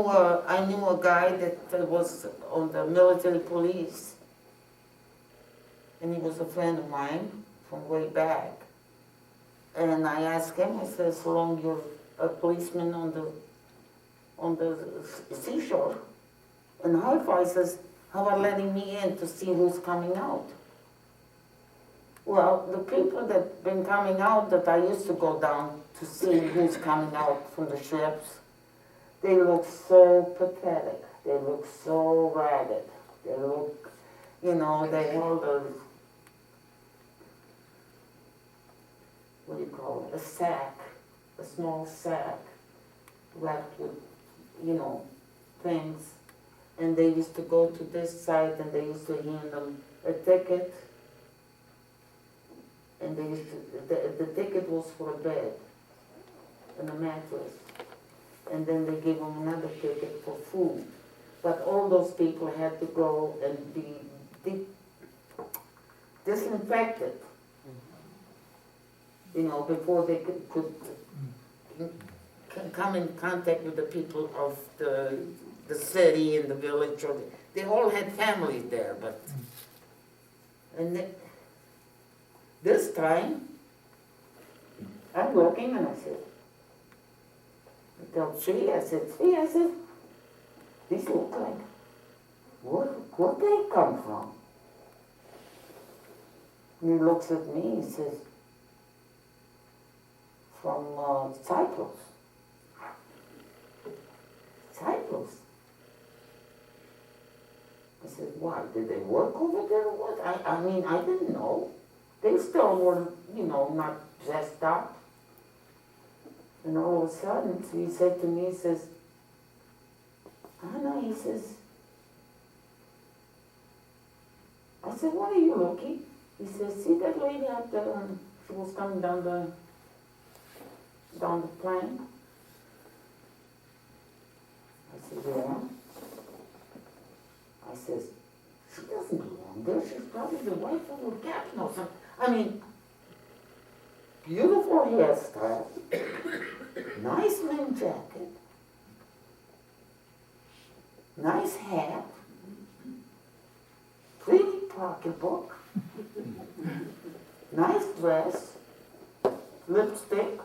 a guy that was on the military police. And he was a friend of mine from way back. And I asked him, I said, so long you're a policeman on the seashore. And Haifa says, how about letting me in to see who's coming out? Well, the people that been coming out that I used to go down to see who's coming out from the ships, they look so pathetic. They look so ragged. They look, they hold what do you call it, a sack, a small sack, wrapped with, things. And they used to go to this side and they used to hand them a ticket. And they used to, the ticket was for a bed and a mattress. And then they gave them another ticket for food. But all those people had to go and be disinfected, before they could come in contact with the people of the city and the village. Or they all had families there, but this time, I'm looking and I said, I told Tree, I said, these look like, where they come from? And he looks at me, he says, from Cyprus. Cyprus? I said, why, did they work over there or what? I mean, I didn't know. They still were, not dressed up. And all of a sudden, he said to me, he says, Anna, he says, I said, what are you looking? He says, see that lady out there? She was coming down the plane. I said, yeah. I says, she doesn't belong there. She's probably the wife of a captain or something. I mean, beautiful hairstyle, nice linen jacket, nice hat, pretty pocketbook, nice dress, lipstick.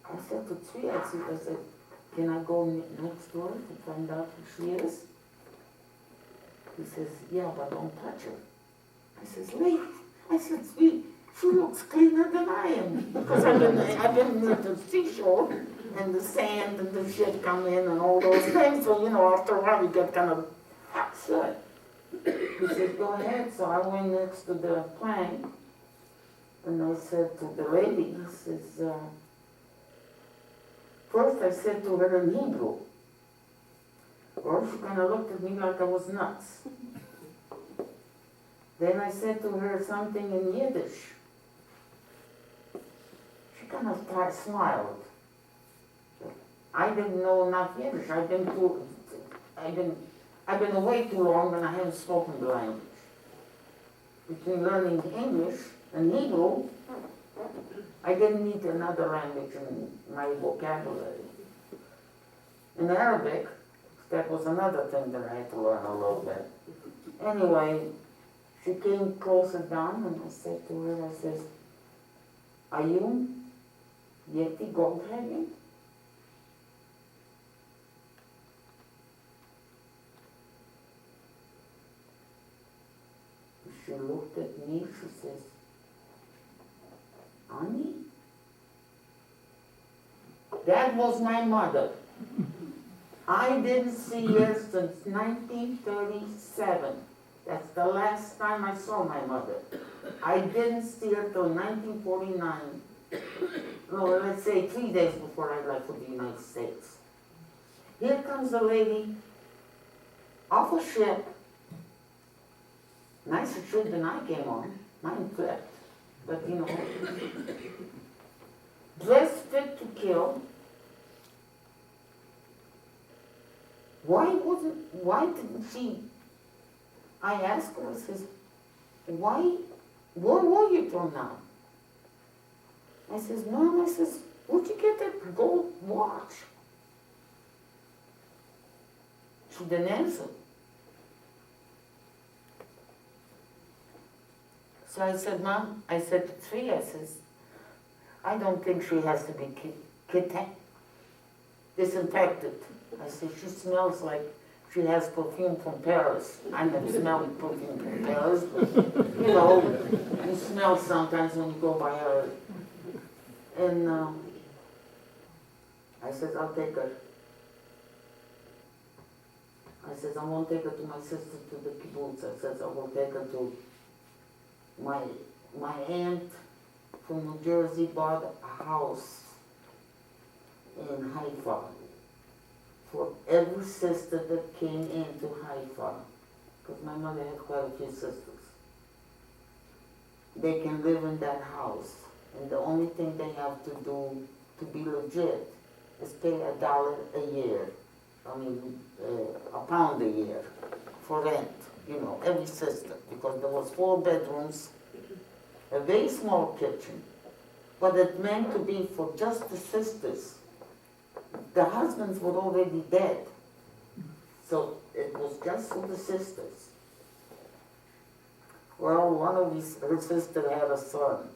I said to Tree, I said, can I go next door to find out who she is? He says, yeah, but don't touch her. I says, wait. I said, Tree, she looks cleaner than I am. Because I've been near the seashore and the sand and the shit come in and all those things. So, after a while you get kind of upset. He said, go ahead. So I went next to the plank and I said to the lady, I says, first I said to her in Hebrew. Well, she kind of looked at me like I was nuts. Then I said to her something in Yiddish. She kind of smiled. I didn't know enough Yiddish. I've been away too long and I haven't spoken the language. Between learning English and Hebrew, I didn't need another language in my vocabulary. In Arabic, that was another thing that I had to learn a little bit. Anyway, she came closer down and I said to her, I says, Ayum Yeti gold hanging? She looked at me, she says, Annie? That was my mother. I didn't see her since 1937. That's the last time I saw my mother. I didn't see her till 1949. No, let's say 3 days before I left for the United States. Here comes a lady off a ship, nicer ship than I came on. Mine flipped, but you know, dressed fit to kill. Why didn't she, I asked her, I says, where were you till now? I says, Mom, I says, where'd you get that gold watch? She didn't answer. So I said, Mom, I said to Tree, I says, I don't think she has to be disinfected. I said, she smells like she has perfume from Paris. I never smelled perfume from Paris, but you know, you smell sometimes when you go by her. And I said, I'll take her. I said, I won't take her to my sister to the kibbutz. I said, I will take her to my aunt from New Jersey bought a house in Haifa for every sister that came into Haifa, because my mother had quite a few sisters. They can live in that house, and the only thing they have to do to be legit is pay $1 a year. I mean, a pound a year for rent, you know, every sister, because there was 4 bedrooms, a very small kitchen, but it meant to be for just the sisters. The husbands were already dead, so it was just for the sisters. Well, one of her sisters had a son,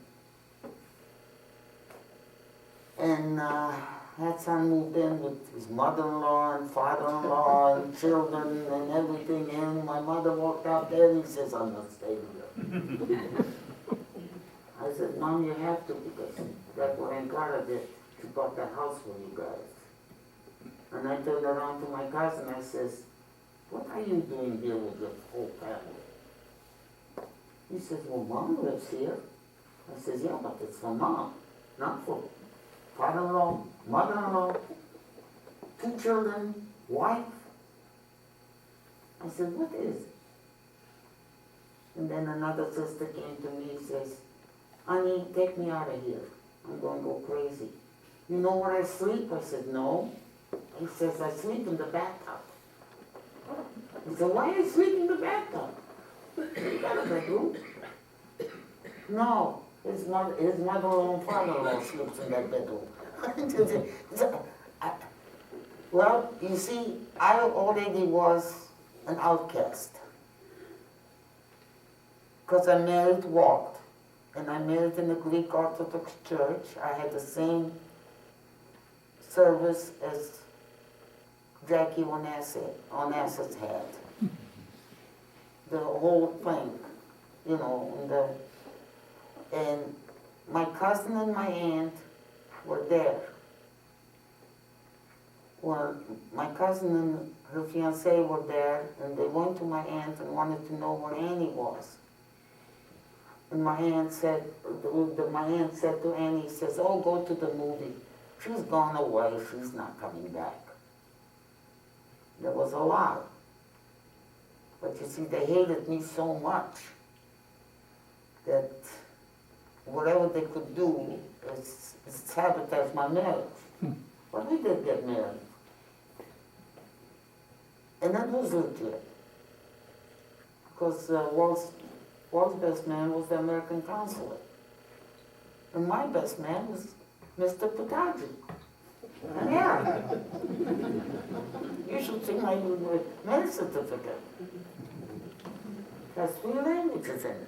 and that son moved in with his mother-in-law and father-in-law and children and everything, and my mother walked out there and he says, I'm not staying here. I said, Mom, you have to, because that's what Aunt Clara did. She bought that house for you guys. And I turned around to my cousin, I says, what are you doing here with your whole family? He says, well, Mom lives here. I says, yeah, but it's for Mom, not for father-in-law, mother-in-law, 2 children, wife. I said, what is it? And then another sister came to me and says, Annie, take me out of here. I'm going to go crazy. You know where I sleep? I said, no. He says, I sleep in the bathtub. He said, why are you sleeping in the bathtub? You got a bedroom? No. His mother-in-law and father-in-law sleeps in that bedroom. Well, you see, I already was an outcast. Because I married, walked, and I married in the Greek Orthodox Church. I had the same service as Jackie Onassis had. The whole thing, you know, and my cousin and my aunt were there. Well, my cousin and her fiancé were there, and they went to my aunt and wanted to know where Annie was. And my aunt said to Annie, says, oh, go to the movie. She's gone away, she's not coming back. There was a lie. But you see, they hated me so much that whatever they could do is sabotage my marriage. But we did get married. And that was legit. Because Walt's best man was the American consulate. And my best man was Mr. Pataji. Yeah. You should see my marriage certificate. Has 3 languages in it.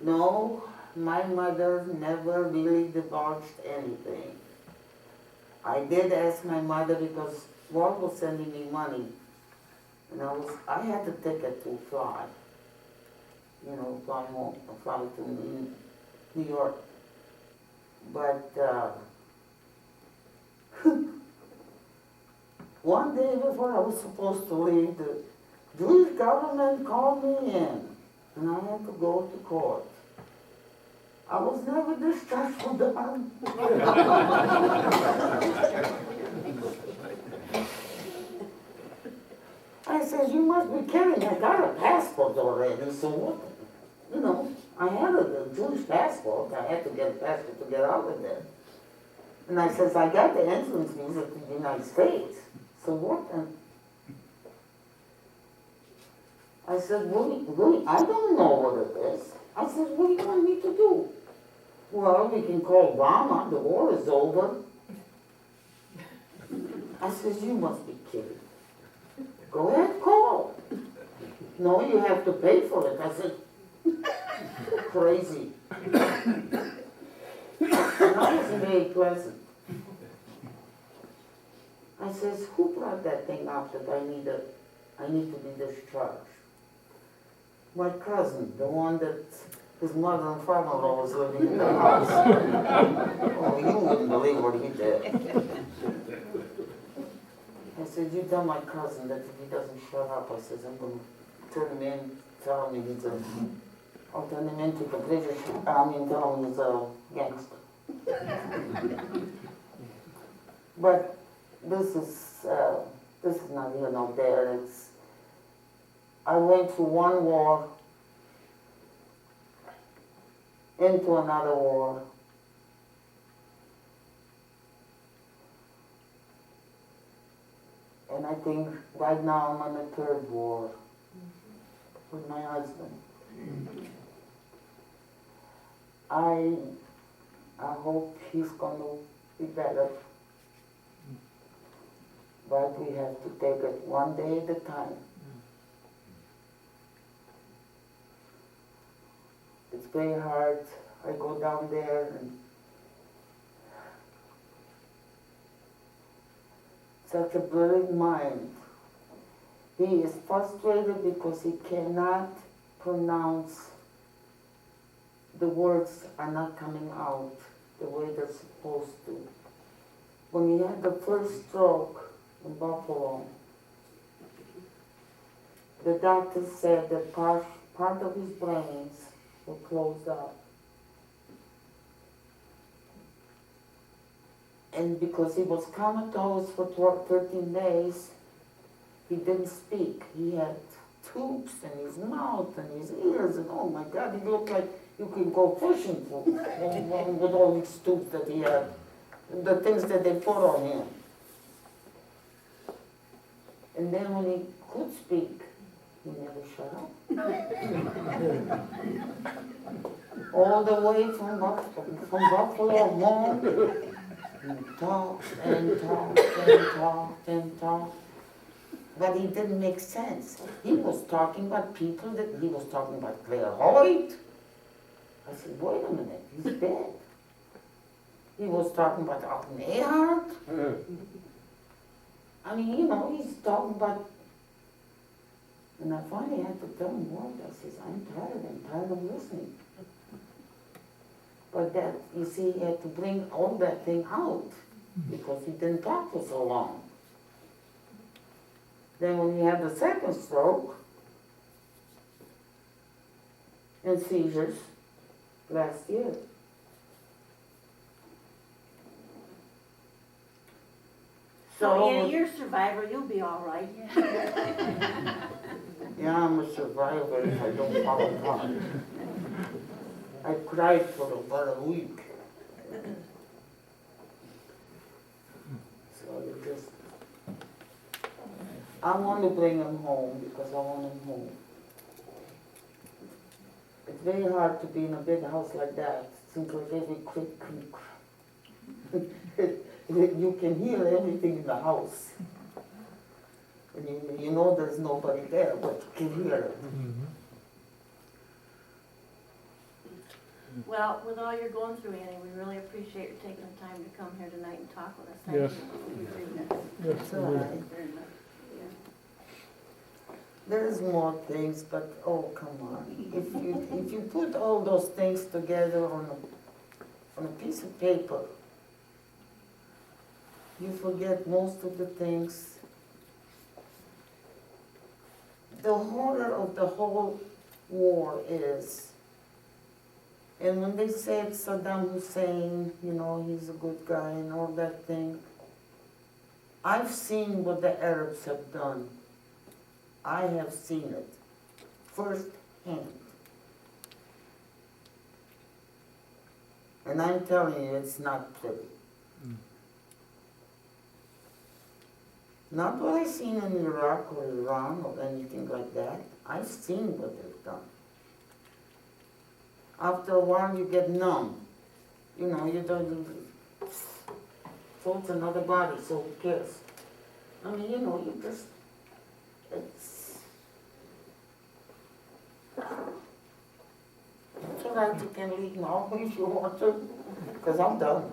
No, my mother never really divulged anything. I did ask my mother because Walt was sending me money, and I had a ticket to fly, fly home, fly to New York. But one day before I was supposed to leave, the Jewish government called me in, and I had to go to court. I was never discharged from the army. I said, you must be kidding, I got a passport already, so what? I had a Jewish passport, I had to get a passport to get out of there. And I says, I got the entrance visa to the United States, so what? I said, really, I don't know what it is. I said, what do you want me to do? Well, we can call Obama, the war is over. I says, you must be kidding. Go ahead, call. No, you have to pay for it. I said, crazy. And I wasn't very pleasant. I says, who brought that thing up that I need to be discharged? My cousin, the one that his mother and father-in-law was living in the house. Oh, you wouldn't believe what he did. I said, you tell my cousin that if he doesn't shut up, I says, I'm going to turn him in, tell him I'll turn him into the British Army and tell him he's a gangster. But this is not here nor there. I went through one war into another war. And I think right now I'm on the third war with my husband. I hope he's going to be better. But we have to take it one day at a time. It's very hard. I go down there and such a brilliant mind. He is frustrated because he cannot pronounce, the words are not coming out the way they're supposed to. When he had the first stroke in Buffalo, the doctor said that part of his brains were closed up. And because he was comatose for 13 days, he didn't speak. He had tubes in his mouth and his ears, and oh my God, he looked like you could go fishing with all these tubes that he had, the things that they put on him. And then when he could speak, he never shut up. All the way from Buffalo home, he talked and talked and talked and talked. But it didn't make sense. He was talking about people he was talking about Claire Hoyt. I said, wait a minute, he's dead. He was talking about Alton Ehart. I mean, he's talking about, and I finally had to tell him what. I says, I'm tired of listening. But that, you see, he had to bring all that thing out because he didn't talk for so long. Then when he had the second stroke and seizures last year, So Annie, you're a survivor, you'll be all right. yeah, I'm a survivor if I don't fall apart. I cried for about a week. So it just, I want to bring him home because I want him home. It's very hard to be in a big house like that. It seems like every creak. You can hear everything in the house. And you know there's nobody there, but you can hear it. Well, with all you're going through, Annie, we really appreciate you taking the time to come here tonight and talk with us. Thank Yes. you. Very much. Yes, It's it all is. right. Very much. There's more things, but oh, come on. If you put all those things together on a piece of paper, you forget most of the things. The horror of the whole war is, and when they said Saddam Hussein, you know, he's a good guy and all that thing, I've seen what the Arabs have done. I have seen it firsthand. And I'm telling you, it's not pretty. Not what I've seen in Iraq or Iran or anything like that. I've seen what they've done. After a while, you get numb. You know, you don't. So it's another body, so who cares? I mean, you know, you just. It's all right, you can leave now if you want to, because I'm done.